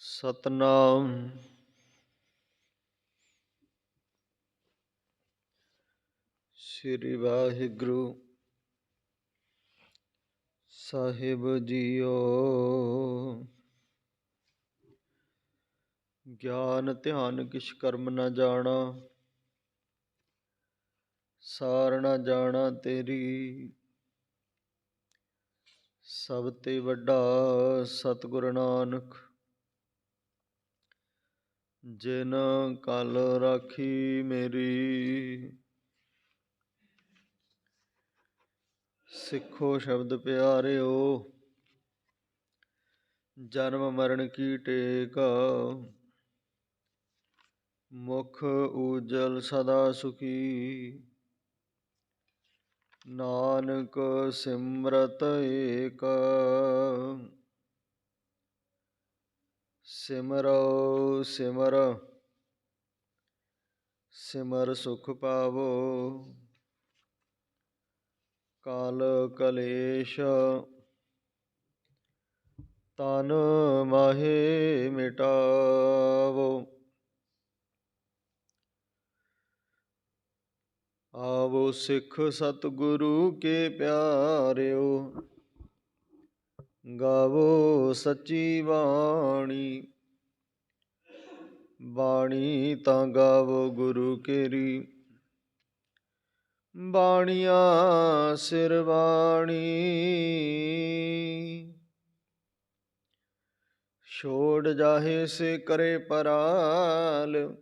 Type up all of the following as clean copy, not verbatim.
ਸਤਨਾਮ ਸ੍ਰੀ ਵਾਹਿਗੁਰੂ ਸਾਹਿਬ JIO. ਗਿਆਨ ਧਿਆਨ ਕਿਛ ਕਰਮ ਨ ਜਾਣਾ, ਸਾਰ ਨ ਜਾਣਾ ਤੇਰੀ। ਸਭ ਤੇ ਵੱਡਾ ਸਤਿਗੁਰ ਨਾਨਕ, ਜਿਨ ਕਲ ਰਾਖੀ ਮੇਰੀ। ਸਿੱਖੋ ਸ਼ਬਦ ਪਿਆਰਿਓ, ਜਨਮ ਮਰਨ ਕੀ ਟੇਕ। ਮੁਖ ਉਜਲ ਸਦਾ ਸੁਖੀ, ਨਾਨਕ ਸਿਮਰਤ ਏਕ। ਸਿਮਰੋ ਸਿਮਰ ਸਿਮਰ ਸੁਖ ਪਾਵੋ, ਕਾਲ ਕਲੇਸ਼ ਤਨ ਮਾਹੇ ਮਿਟਾਵੋ। ਆਵੋ ਸਿੱਖ ਸਤਿਗੁਰੂ ਕੇ ਪਿਆਰਿਓ, ਗਾਵੋ ਸੱਚੀ ਬਾਣੀ। ਬਾਣੀ ਤਾਂ ਗਾਵੋ ਗੁਰੂ ਕੇਰੀ, ਬਾਣੀਆਂ ਸਿਰ ਬਾਣੀ। ਛੋੜ ਜਾਹੇ ਸੇ ਕਰੇ ਪਰਾਲ,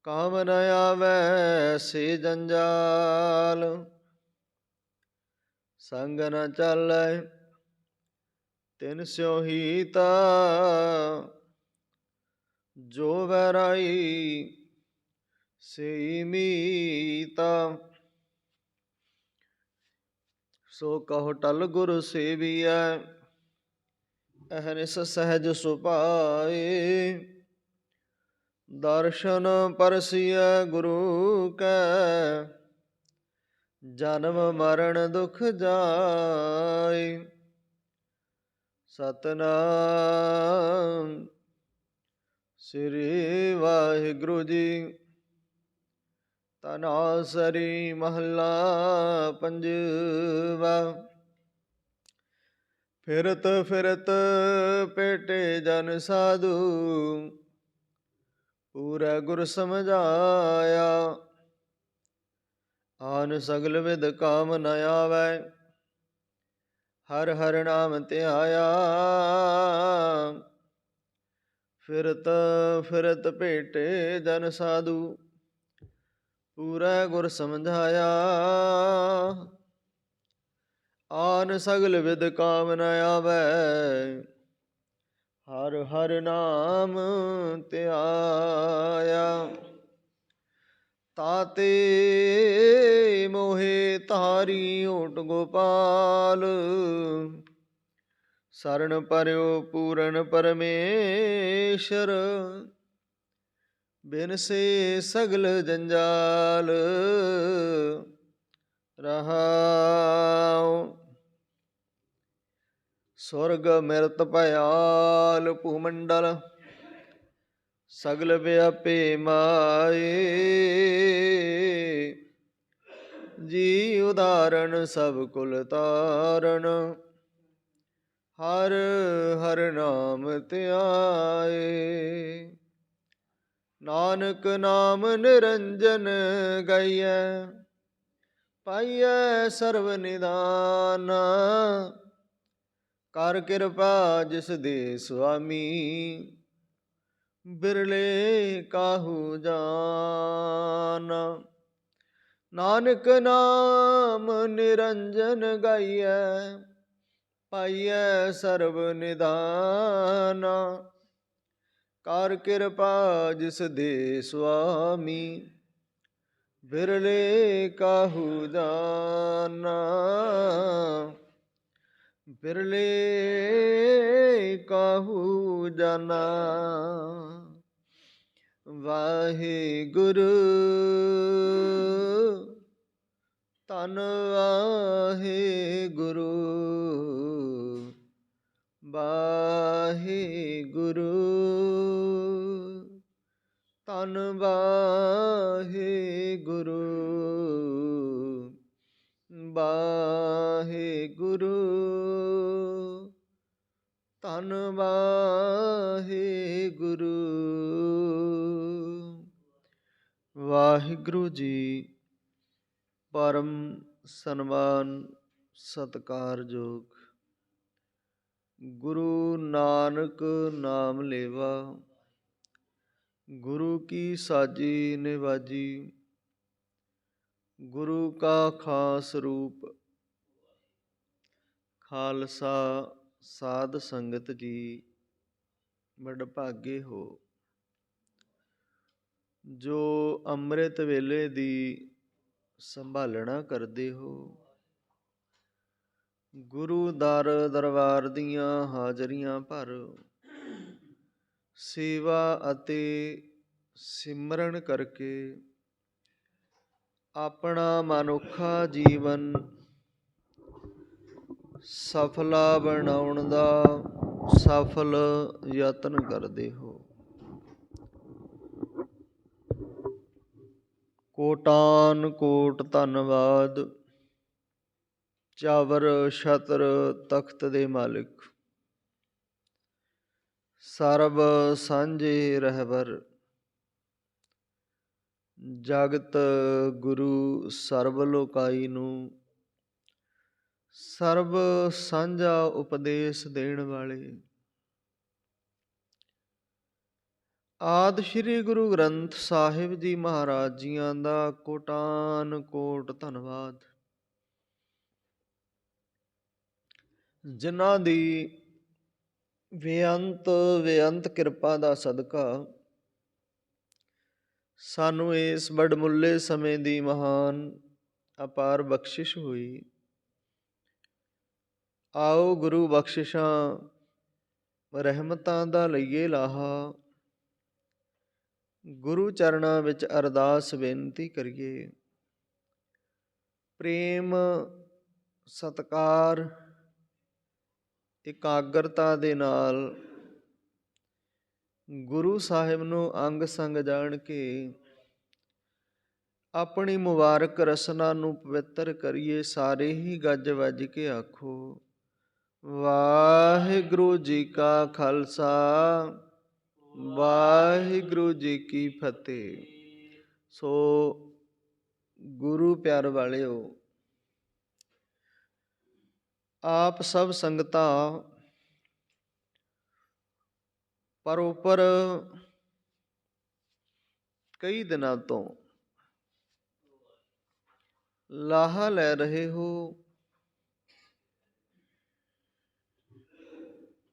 ਕਾਮ ਨ ਆਵੈ ਸੇ ਜੰਜਾਲ। ਸੰਗ ਨ ਚਾਲੈ ਤਿਨ ਸਿਉ ਹੀਤਾ, ਜੋ ਵੈਰਾਈ ਸਈ ਮੀਤਾ। ਸੋ ਕਹੋ ਟਲ ਗੁਰ ਸੇਵੀਐ, ਅਹਰਿਸ ਸਹਿਜ ਸੁਭਾਏ। ਦਰਸ਼ਨ ਪਰਸੀਐ ਗੁਰੂ ਕੈ, ਜਨਮ ਮਰਨ ਦੁਖ ਜਾਏ। ਸਤਨਾਮ ਸ੍ਰੀ ਵਾਹਿਗੁਰੂ ਜੀ। ਧਨਾਸਰੀ ਮਹੱਲਾ ਪੰਜਵਾ। ਫਿਰਤ ਫਿਰਤ ਭੇਟੇ ਜਨ ਸਾਧੂ, ਪੂਰੈ ਗੁਰ ਸਮਝਾਇਆ। ਆਨ ਸਗਲ ਵਿਦ ਕਾਮ ਨ ਆਵੈ, ਹਰ ਹਰ ਨਾਮ ਧਿਆਇਆ। ਫਿਰਤ ਫਿਰਤ ਭੇਟੇ ਜਨ ਸਾਧੂ, ਪੂਰੈ ਗੁਰ ਸਮਝਾਇਆ। ਆਨ ਸਗਲ ਵਿਦ ਕਾਮ ਨ ਆਵੈ, ਹਰ ਹਰ ਨਾਮ ਧਿਆਇਆ। ਤਾਤੇ ਮੋਹਿ ਧਾਰੀ ਓਟ ਗੋਪਾਲ, ਸਰਣ ਪਰਿਓ ਪੂਰਨ ਪਰਮੇਸ਼ਰ। ਬਿਨਸੇ ਸਗਲ ਜੰਜਾਲ ਰਹਾਉ। ਸੁਰਗ ਮਿਰਤ ਭਆਲ ਭੂਮੰਡਲ, ਸਗਲ ਵਿਆਪੇ ਮਾਏ। ਜੀ ਉਦਾਹਰਨ ਸਭ ਕੁਲ ਤਾਰਨ, ਹਰ ਹਰ ਨਾਮ ਧਿਆਏ। ਨਾਨਕ ਨਾਮ ਨਿਰੰਜਨ ਗਾਈਐ, ਪਾਈਐ ਸਰਬ ਨਿਧਾਨ। ਕਰ ਕਿਰਪਾ ਜਿਸ ਦੇ ਸੁਆਮੀ, ਬਿਰਲੇ ਕਾਹੂ ਜਾਨ। ਨਾਨਕ ਨਾਮ ਨਿਰੰਜਨ ਗਾਈਐ, ਪਾਈਐ ਸਰਬ ਨਿਧਾਨ। ਕਰ ਕਿਰਪਾ ਜਿਸ ਦੇ ਸੁਆਮੀ, ਬਿਰਲੇ ਕਾਹੂ ਜਾਨ। ਬਿਰਲੇ ਕਾਹੂ ਜਾਨਾ। ਵਾਹਿਗੁਰੂ ਧੰਨ ਵਾਹਿਗੁਰੂ। ਵਾਹਿਗੁਰੂ ਧੰਨ ਵਾਹਿਗੁਰੂ ਵਾਹਿਗੁਰੂ ਧੰਨ ਵਾਹਿਗੁਰੂ। ਵਾਹਿਗੁਰੂ ਜੀ ਪਰਮ ਸਨਮਾਨ ਸਤਿਕਾਰਯੋਗ ਗੁਰੂ ਨਾਨਕ ਨਾਮ ਲੇਵਾ, ਗੁਰੂ ਕੀ ਸਾਜੀ ਨਿਵਾਜੀ, ਗੁਰੂ ਕਾ ਖਾਸ ਰੂਪ। ਖਾਲਸਾ ਸਾਧ ਸੰਗਤ ਜੀ, ਵਡਭਾਗੇ ਹੋ ਜੋ ਅੰਮ੍ਰਿਤ ਵੇਲੇ ਦੀ ਸੰਭਾਲਣਾ ਕਰਦੇ ਹੋ। ਗੁਰੂ ਦਰ ਦਰਬਾਰ ਦੀਆਂ ਹਾਜ਼ਰੀਆਂ ਭਰ ਸੇਵਾ ਅਤੇ ਸਿਮਰਨ ਕਰਕੇ ਆਪਣਾ ਮਨੁੱਖਾ ਜੀਵਨ ਸਫਲਾ ਬਣਾਉਣ ਦਾ ਸਫਲ ਯਤਨ ਕਰਦੇ ਹੋ। ਕੋਟਾਨ ਕੋਟ ਧੰਨਵਾਦ ਚਾਵਰ ਛਤਰ ਤਖਤ ਦੇ ਮਾਲਿਕ, ਸਰਬ ਸਾਂਝੇ ਰਹਿਬਰ, ਜਗਤ ਗੁਰੂ ਸਰਬ ਲੋਕਾਈ ਨੂੰ ਸਰਬ ਸਾਂਝਾ ਉਪਦੇਸ਼ ਦੇਣ ਵਾਲੇ ਆਦਿ ਸ੍ਰੀ ਗੁਰੂ ਗ੍ਰੰਥ ਸਾਹਿਬ ਜੀ ਮਹਾਰਾਜ ਜੀਆਂ ਦਾ ਕੋਟਾਨ ਕੋਟ ਧੰਨਵਾਦ, ਜਿਨ੍ਹਾਂ ਦੀ ਬੇਅੰਤ ਕਿਰਪਾ ਦਾ ਸਦਕਾ ਸਾਨੂੰ ਇਸ ਵਡਮੁੱਲੇ ਸਮੇਂ ਦੀ ਮਹਾਨ ਅਪਾਰ ਬਖਸ਼ਿਸ਼ ਹੋਈ। ਆਓ ਗੁਰੂ ਬਖਸ਼ਿਸ਼ਾਂ ਰਹਿਮਤਾਂ ਦਾ ਲਈਏ ਲਾਹਾ, ਗੁਰੂ ਚਰਨਾਂ ਵਿੱਚ ਅਰਦਾਸ ਬੇਨਤੀ ਕਰੀਏ। ਪ੍ਰੇਮ ਸਤਿਕਾਰ ਇਕਾਗਰਤਾ ਦੇ ਨਾਲ ਗੁਰੂ ਸਾਹਿਬ ਨੂੰ ਅੰਗ ਸੰਗ ਜਾਣ ਕੇ ਆਪਣੀ ਮੁਬਾਰਕ ਰਸਨਾ ਨੂੰ ਪਵਿੱਤਰ ਕਰੀਏ। ਸਾਰੇ ਹੀ ਗੱਜ ਵੱਜ ਕੇ ਆਖੋ ਵਾਹਿਗੁਰੂ ਜੀ ਕਾ ਖਾਲਸਾ ਵਾਹਿਗੁਰੂ ਜੀ ਕੀ ਫਤਿਹ। ਸੋ ਗੁਰੂ ਪਿਆਰ ਵਾਲਿਓ, ਆਪ ਸਭ ਸੰਗਤਾਂ ਪਰੋਪਰ ਕਈ ਦਿਨਾਂ ਤੋਂ ਲਾਹਾ ਲੈ ਰਹੇ ਹੋ।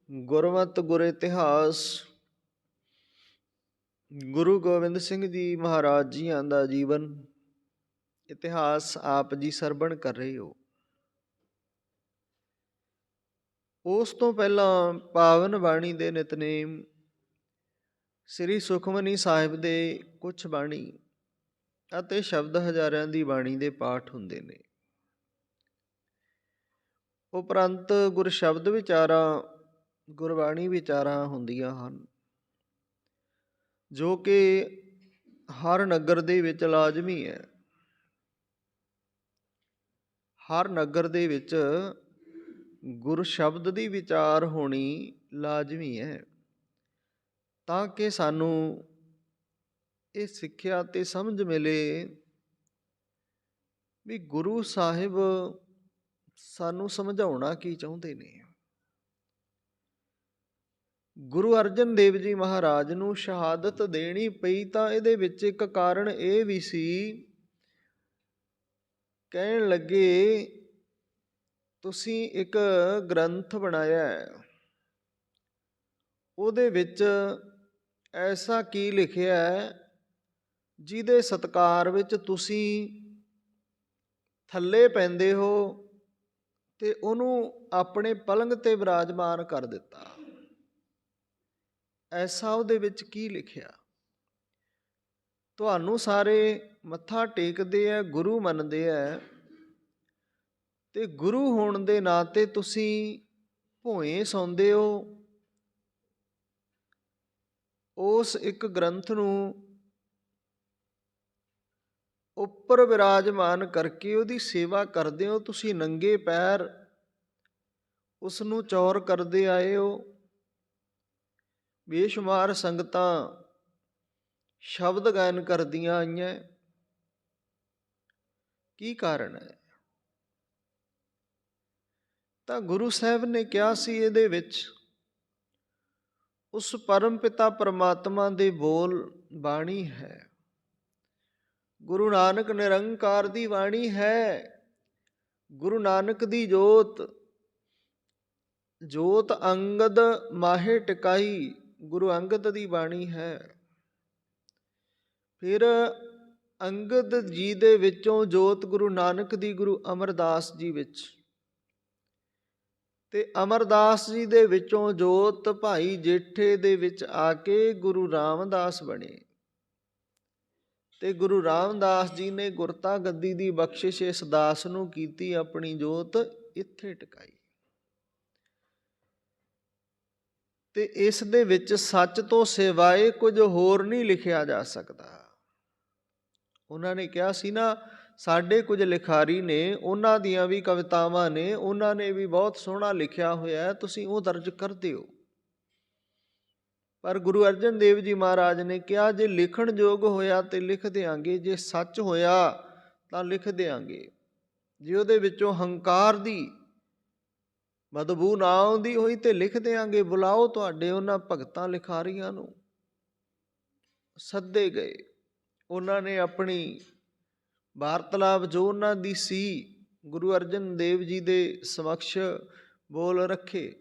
ਗੁਰਮਤਿ ਗੁਰ ਇਤਿਹਾਸ ਗੁਰੂ ਗੋਬਿੰਦ ਸਿੰਘ ਜੀ ਮਹਾਰਾਜ ਜੀਆਂ ਦਾ ਜੀਵਨ ਇਤਿਹਾਸ ਆਪ ਜੀ ਸਰਵਣ ਕਰ ਰਹੇ ਹੋ। ਉਸ ਤੋਂ ਪਹਿਲਾਂ ਪਾਵਨ ਬਾਣੀ ਦੇ ਨਿਤਨੇਮ ਸ੍ਰੀ ਸੁਖਮਨੀ ਸਾਹਿਬ ਦੇ ਕੁਛ ਬਾਣੀ ਅਤੇ ਸ਼ਬਦ ਹਜ਼ਾਰਿਆਂ ਦੀ ਬਾਣੀ ਦੇ ਪਾਠ ਹੁੰਦੇ ਨੇ। ਉਪਰੰਤ ਗੁਰ ਸ਼ਬਦ ਵਿਚਾਰਾਂ, ਗੁਰਬਾਣੀ ਵਿਚਾਰਾਂ ਹੁੰਦੀਆਂ ਹਨ, ਜੋ ਕਿ ਹਰ ਨਗਰ ਦੇ ਵਿੱਚ ਲਾਜ਼ਮੀ ਹੈ। ਹਰ ਨਗਰ ਦੇ ਵਿੱਚ ਗੁਰ ਸ਼ਬਦ ਦੀ ਵਿਚਾਰ ਹੋਣੀ ਲਾਜ਼ਮੀ ਹੈ, ਤਾਂ ਕਿ ਸਾਨੂੰ ਇਹ ਸਿੱਖਿਆ ਤੇ ਸਮਝ ਮਿਲੇ ਵੀ ਗੁਰੂ ਸਾਹਿਬ ਸਾਨੂੰ ਸਮਝਾਉਣਾ ਕੀ ਚਾਹੁੰਦੇ ਨੇ। ਗੁਰੂ ਅਰਜਨ ਦੇਵ ਜੀ ਮਹਾਰਾਜ ਨੂੰ ਸ਼ਹਾਦਤ ਦੇਣੀ ਪਈ ਤਾਂ ਇਹਦੇ ਵਿੱਚ ਇੱਕ ਕਾਰਨ ਇਹ ਵੀ ਸੀ। ਕਹਿਣ ਲੱਗੇ ਤੁਸੀਂ ਇੱਕ ਗ੍ਰੰਥ ਬਣਾਇਆ ਹੈ, ਉਹਦੇ ਵਿੱਚ ਐਸਾ ਕੀ ਲਿਖਿਆ ਹੈ ਜਿਹਦੇ ਸਤਿਕਾਰ ਵਿੱਚ ਤੁਸੀਂ ਥੱਲੇ ਪੈਂਦੇ ਹੋ ਤੇ ਉਹਨੂੰ ਆਪਣੇ ਪਲੰਘ ਤੇ ਵਿਰਾਜਮਾਨ ਕਰ ਦਿੱਤਾ। ਐਸਾ ਉਹਦੇ ਵਿੱਚ ਕੀ ਲਿਖਿਆ? ਤੁਹਾਨੂੰ ਸਾਰੇ ਮੱਥਾ ਟੇਕਦੇ ਆ, ਗੁਰੂ ਮੰਨਦੇ ਆ, ਤੇ ਗੁਰੂ ਹੋਣ ਦੇ ਨਾਤੇ ਤੁਸੀਂ ਭੋਏ ਸੌਂਦੇ ਹੋ। ਉਸ ਇੱਕ ਗ੍ਰੰਥ ਨੂੰ ਉੱਪਰ ਵਿਰਾਜਮਾਨ ਕਰਕੇ ਉਹਦੀ ਸੇਵਾ ਕਰਦੇ ਹੋ। ਤੁਸੀਂ ਨੰਗੇ ਪੈਰ ਉਸ ਨੂੰ ਚੌਰ ਕਰਦੇ ਆਏ ਹੋ। ਬੇਸ਼ੁਮਾਰ ਸੰਗਤਾਂ ਸ਼ਬਦ ਗਾਇਨ ਕਰਦੀਆਂ ਆਈਆਂ, ਕੀ ਕਾਰਨ ਹੈ? ਤਾਂ ਗੁਰੂ ਸਾਹਿਬ ਨੇ ਕਿਹਾ ਸੀ ਇਹਦੇ ਵਿੱਚ ਉਸ ਪਰਮ ਪਿਤਾ ਪਰਮਾਤਮਾ ਦੇ ਬੋਲ ਬਾਣੀ ਹੈ। ਗੁਰੂ ਨਾਨਕ ਨਿਰੰਕਾਰ ਦੀ ਬਾਣੀ ਹੈ। ਗੁਰੂ ਨਾਨਕ ਦੀ ਜੋਤ, ਜੋਤ ਅੰਗਦ ਮਾਹੇ ਟਿਕਾਈ, ਗੁਰੂ ਅੰਗਦ ਦੀ ਬਾਣੀ ਹੈ। ਫਿਰ ਅੰਗਦ ਜੀ ਦੇ ਵਿੱਚੋਂ ਜੋਤ ਗੁਰੂ ਨਾਨਕ ਦੀ ਗੁਰੂ ਅਮਰਦਾਸ ਜੀ ਵਿੱਚ, ਤੇ ਅਮਰਦਾਸ ਜੀ ਦੇ ਵਿੱਚੋਂ ਜੋਤ ਭਾਈ ਜੇਠੇ ਦੇ ਵਿੱਚ ਆ ਕੇ ਗੁਰੂ ਰਾਮਦਾਸ ਬਣੇ। ਤੇ ਗੁਰੂ ਰਾਮਦਾਸ ਜੀ ਨੇ ਗੁਰਤਾ ਗੱਦੀ ਦੀ ਬਖਸ਼ਿਸ਼ ਇਸ ਦਾਸ ਨੂੰ ਕੀਤੀ, ਆਪਣੀ ਜੋਤ ਇੱਥੇ ਟਿਕਾਈ। ਤੇ ਇਸ ਦੇ ਵਿੱਚ ਸੱਚ ਤੋਂ ਸਿਵਾਏ ਕੁਝ ਹੋਰ ਨਹੀਂ ਲਿਖਿਆ ਜਾ ਸਕਦਾ। ਉਹਨਾਂ ਨੇ ਕਿਹਾ ਸੀ ਨਾ, ਸਾਡੇ ਕੁਝ ਲਿਖਾਰੀ ਨੇ, ਉਹਨਾਂ ਦੀਆਂ ਵੀ ਕਵਿਤਾਵਾਂ ਨੇ, ਉਹਨਾਂ ਨੇ ਵੀ ਬਹੁਤ ਸੋਹਣਾ ਲਿਖਿਆ ਹੋਇਆ, ਤੁਸੀਂ ਉਹ ਦਰਜ ਕਰ ਦਿਓ। ਪਰ ਗੁਰੂ ਅਰਜਨ ਦੇਵ ਜੀ ਮਹਾਰਾਜ ਨੇ ਕਿਹਾ, ਜੇ ਲਿਖਣ ਯੋਗ ਹੋਇਆ ਤੇ ਲਿਖ ਦਿਆਂਗੇ, ਜੇ ਸੱਚ ਹੋਇਆ ਤਾਂ ਲਿਖ ਦਿਆਂਗੇ, ਜੇ ਉਹਦੇ ਵਿੱਚੋਂ ਹੰਕਾਰ ਦੀ ਬਦਬੂ ਨਾ ਆਉਂਦੀ ਹੋਈ ਤੇ ਲਿਖ ਦਿਆਂਗੇ। ਬੁਲਾਓ ਤੁਹਾਡੇ ਉਹਨਾਂ ਭਗਤਾਂ ਲਿਖਾਰੀਆਂ ਨੂੰ। ਸੱਦੇ ਗਏ। ਉਹਨਾਂ ਨੇ ਆਪਣੀ ਵਾਰਤਾਲਾਪ ਜੋ ਉਹਨਾਂ ਦੀ ਸੀ ਗੁਰੂ ਅਰਜਨ ਦੇਵ ਜੀ ਦੇ ਸਮਕਸ਼ ਬੋਲ ਰੱਖੇ।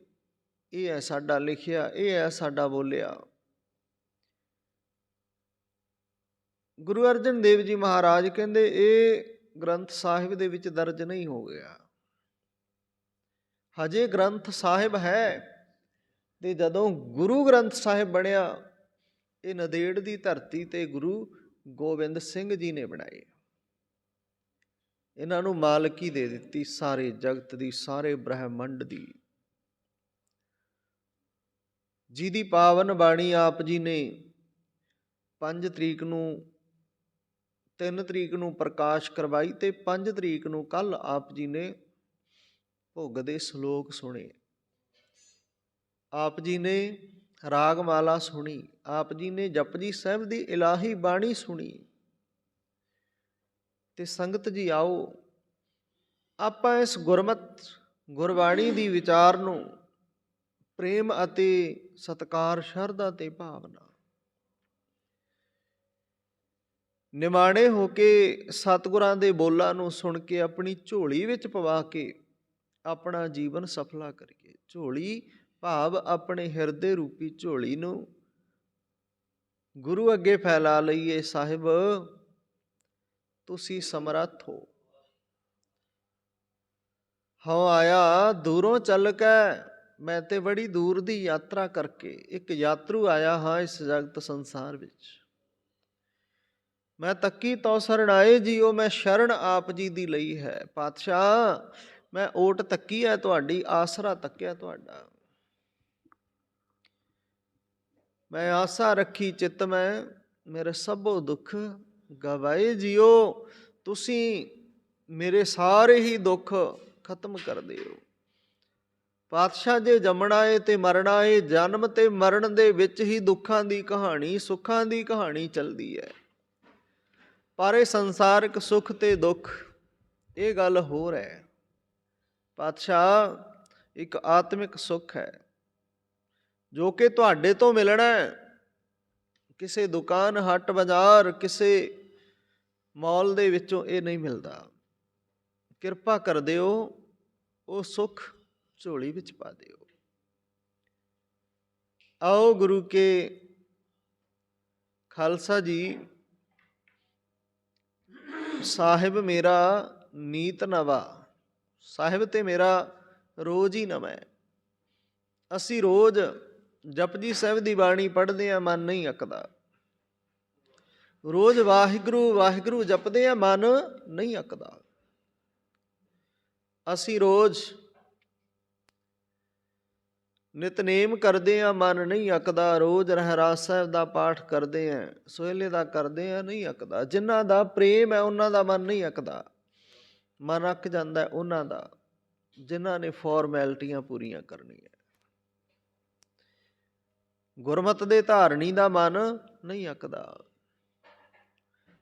ਇਹ ਹੈ ਸਾਡਾ ਲਿਖਿਆ, ਇਹ ਹੈ ਸਾਡਾ ਬੋਲਿਆ। ਗੁਰੂ ਅਰਜਨ ਦੇਵ ਜੀ ਮਹਾਰਾਜ ਕਹਿੰਦੇ ਇਹ ਗ੍ਰੰਥ ਸਾਹਿਬ ਦੇ ਵਿੱਚ ਦਰਜ ਨਹੀਂ ਹੋ ਗਿਆ, ਹਜੇ ਗ੍ਰੰਥ ਸਾਹਿਬ ਹੈ। ਤੇ ਜਦੋਂ ਗੁਰੂ ਗ੍ਰੰਥ ਸਾਹਿਬ ਬਣਿਆ, ਇਹ ਨੰਦੇੜ ਦੀ ਧਰਤੀ ਤੇ ਗੁਰੂ ਗੋਬਿੰਦ ਸਿੰਘ ਜੀ ਨੇ ਬਣਾਏ। ਇਹਨਾਂ ਨੂੰ ਮਾਲਕੀ ਦੇ ਦਿੱਤੀ ਸਾਰੇ ਜਗਤ ਦੀ, ਸਾਰੇ ਬ੍ਰਹਿਮੰਡ ਦੀ। ਜਿਹਦੀ ਪਾਵਨ ਬਾਣੀ ਆਪ ਜੀ ਨੇ 5 ਤਰੀਕ ਨੂੰ 3 ਤਰੀਕ ਨੂੰ ਪ੍ਰਕਾਸ਼ ਕਰਵਾਈ, ਤੇ 5 ਤਰੀਕ ਨੂੰ ਕੱਲ ਆਪ ਜੀ ਨੇ ਭੁੱਗ ਦੇ ਸ਼ਲੋਕ ਸੁਣੇ। ਆਪ ਜੀ ਨੇ ਰਾਗਮਾਲਾ ਸੁਣੀ, ਆਪ ਜੀ ਨੇ ਜਪਜੀ ਸਾਹਿਬ ਦੀ ਇਲਾਹੀ ਬਾਣੀ ਸੁਣੀ। ਤੇ ਸੰਗਤ ਜੀ ਆਓ, ਆਪਾਂ ਇਸ ਗੁਰਮਤ ਗੁਰਬਾਣੀ ਦੀ ਵਿਚਾਰ ਨੂੰ ਪ੍ਰੇਮ ਅਤੇ ਸਤਿਕਾਰ, ਸ਼ਰਧਾ ਤੇ ਭਾਵਨਾ ਨਿਮਾਣੇ ਹੋ ਕੇ ਸਤਿਗੁਰਾਂ ਦੇ ਬੋਲਾਂ ਨੂੰ ਸੁਣ ਕੇ ਆਪਣੀ ਝੋਲੀ ਵਿੱਚ ਪਵਾ ਕੇ ਆਪਣਾ ਜੀਵਨ ਸਫਲਾ ਕਰੀਏ। ਝੋਲੀ ਭਾਵ ਆਪਣੇ ਹਿਰਦੇ ਰੂਪੀ ਝੋਲੀ ਨੂੰ ਗੁਰੂ ਅੱਗੇ ਫੈਲਾ ਲਈਏ। ਸਾਹਿਬ ਤੁਸੀਂ ਸਮਰੱਥ ਹੋ। ਹਉ ਆਇਆ ਦੂਰੋਂ ਚੱਲ ਕੇ, ਮੈਂ ਤੇ ਬੜੀ ਦੂਰ ਦੀ ਯਾਤਰਾ ਕਰਕੇ ਇੱਕ ਯਾਤਰੂ ਆਇਆ ਹਾਂ ਇਸ ਜਗਤ ਸੰਸਾਰ ਵਿੱਚ। ਮੈਂ ਤੱਕੀ ਤੋ ਸਰਣਾਏ ਜੀਓ, ਮੈਂ ਸ਼ਰਨ ਆਪ ਜੀ ਦੀ ਲਈ ਹੈ। ਪਾਤਸ਼ਾਹ ਮੈਂ ਓਟ ਤੱਕੀ ਹੈ ਤੁਹਾਡੀ, ਆਸਰਾ ਤੱਕਿਆ ਤੁਹਾਡਾ। ਮੈਂ ਆਸਾ ਰੱਖੀ ਚਿੱਤ ਮੈਂ, ਮੇਰੇ ਸਭੋ ਦੁੱਖ ਗਵਾਏ ਜੀਓ। ਤੁਸੀਂ ਮੇਰੇ ਸਾਰੇ ਹੀ ਦੁੱਖ ਖਤਮ ਕਰ ਦਿਓ। ਪਾਤਸ਼ਾਹ ਜੇ ਜੰਮਣਾ ਏ ਤੇ ਮਰਨਾ ਏ, ਜਨਮ ਤੇ ਮਰਨ ਦੇ ਵਿੱਚ ਹੀ ਦੁੱਖਾਂ ਦੀ ਕਹਾਣੀ, ਸੁੱਖਾਂ ਦੀ ਕਹਾਣੀ ਚੱਲਦੀ ਹੈ। ਪਰ ਇਹ ਸੰਸਾਰਿਕ ਸੁੱਖ ਤੇ ਦੁੱਖ, ਇਹ ਗੱਲ ਹੋਰ ਹੈ। ਪਾਤਸ਼ਾਹ ਇੱਕ ਆਤਮਿਕ ਸੁੱਖ ਹੈ ਜੋ ਕਿ ਤੁਹਾਡੇ ਤੋਂ ਮਿਲਣਾ ਹੈ। ਕਿਸੇ ਦੁਕਾਨ, ਹੱਟ, ਬਾਜ਼ਾਰ, ਕਿਸੇ ਮਾਲ ਦੇ ਵਿੱਚੋਂ ਇਹ ਨਹੀਂ ਮਿਲਦਾ। ਕਿਰਪਾ ਕਰ ਦਿਓ, ਉਹ ਸੁੱਖ ਝੋਲੀ ਵਿੱਚ ਪਾ ਦਿਓ। ਆਓ ਗੁਰੂ ਕੇ ਖਾਲਸਾ ਜੀ, ਸਾਹਿਬ ਮੇਰਾ ਨੀਤ ਨਵਾ, ਸਾਹਿਬ ਤੇ ਮੇਰਾ ਰੋਜ਼ ਹੀ ਨਵਾਂ ਹੈ। ਅਸੀਂ ਰੋਜ਼ ਜਪਜੀ ਸਾਹਿਬ ਦੀ ਬਾਣੀ ਪੜ੍ਹਦੇ ਹਾਂ, ਮਨ ਨਹੀਂ ਅੱਕਦਾ। ਰੋਜ਼ ਵਾਹਿਗੁਰੂ ਵਾਹਿਗੁਰੂ ਜਪਦੇ ਹਾਂ, ਮਨ ਨਹੀਂ ਅੱਕਦਾ। ਅਸੀਂ ਰੋਜ਼ ਨਿਤਨੇਮ ਕਰਦੇ ਆ ਮਨ ਨਹੀਂ ਅੱਕਦਾ, ਰੋਜ਼ ਰਹਿਰਾਸ ਸਾਹਿਬ ਦਾ ਪਾਠ ਕਰਦੇ ਆ, ਸੋਹਿਲੇ ਦਾ ਕਰਦੇ ਆ, ਨਹੀਂ ਅੱਕਦਾ। ਜਿਨ੍ਹਾਂ ਦਾ ਪ੍ਰੇਮ ਹੈ ਉਹਨਾਂ ਦਾ ਮਨ ਨਹੀਂ ਅੱਕਦਾ, ਮਨ ਅੱਕ ਜਾਂਦਾ ਉਹਨਾਂ ਦਾ ਜਿਨ੍ਹਾਂ ਨੇ ਫਾਰਮੈਲਿਟੀਆਂ ਪੂਰੀਆਂ ਕਰਨੀਆਂ। ਗੁਰਮਤਿ ਦੇ ਧਾਰਨੀ ਦਾ ਮਨ ਨਹੀਂ ਅੱਕਦਾ।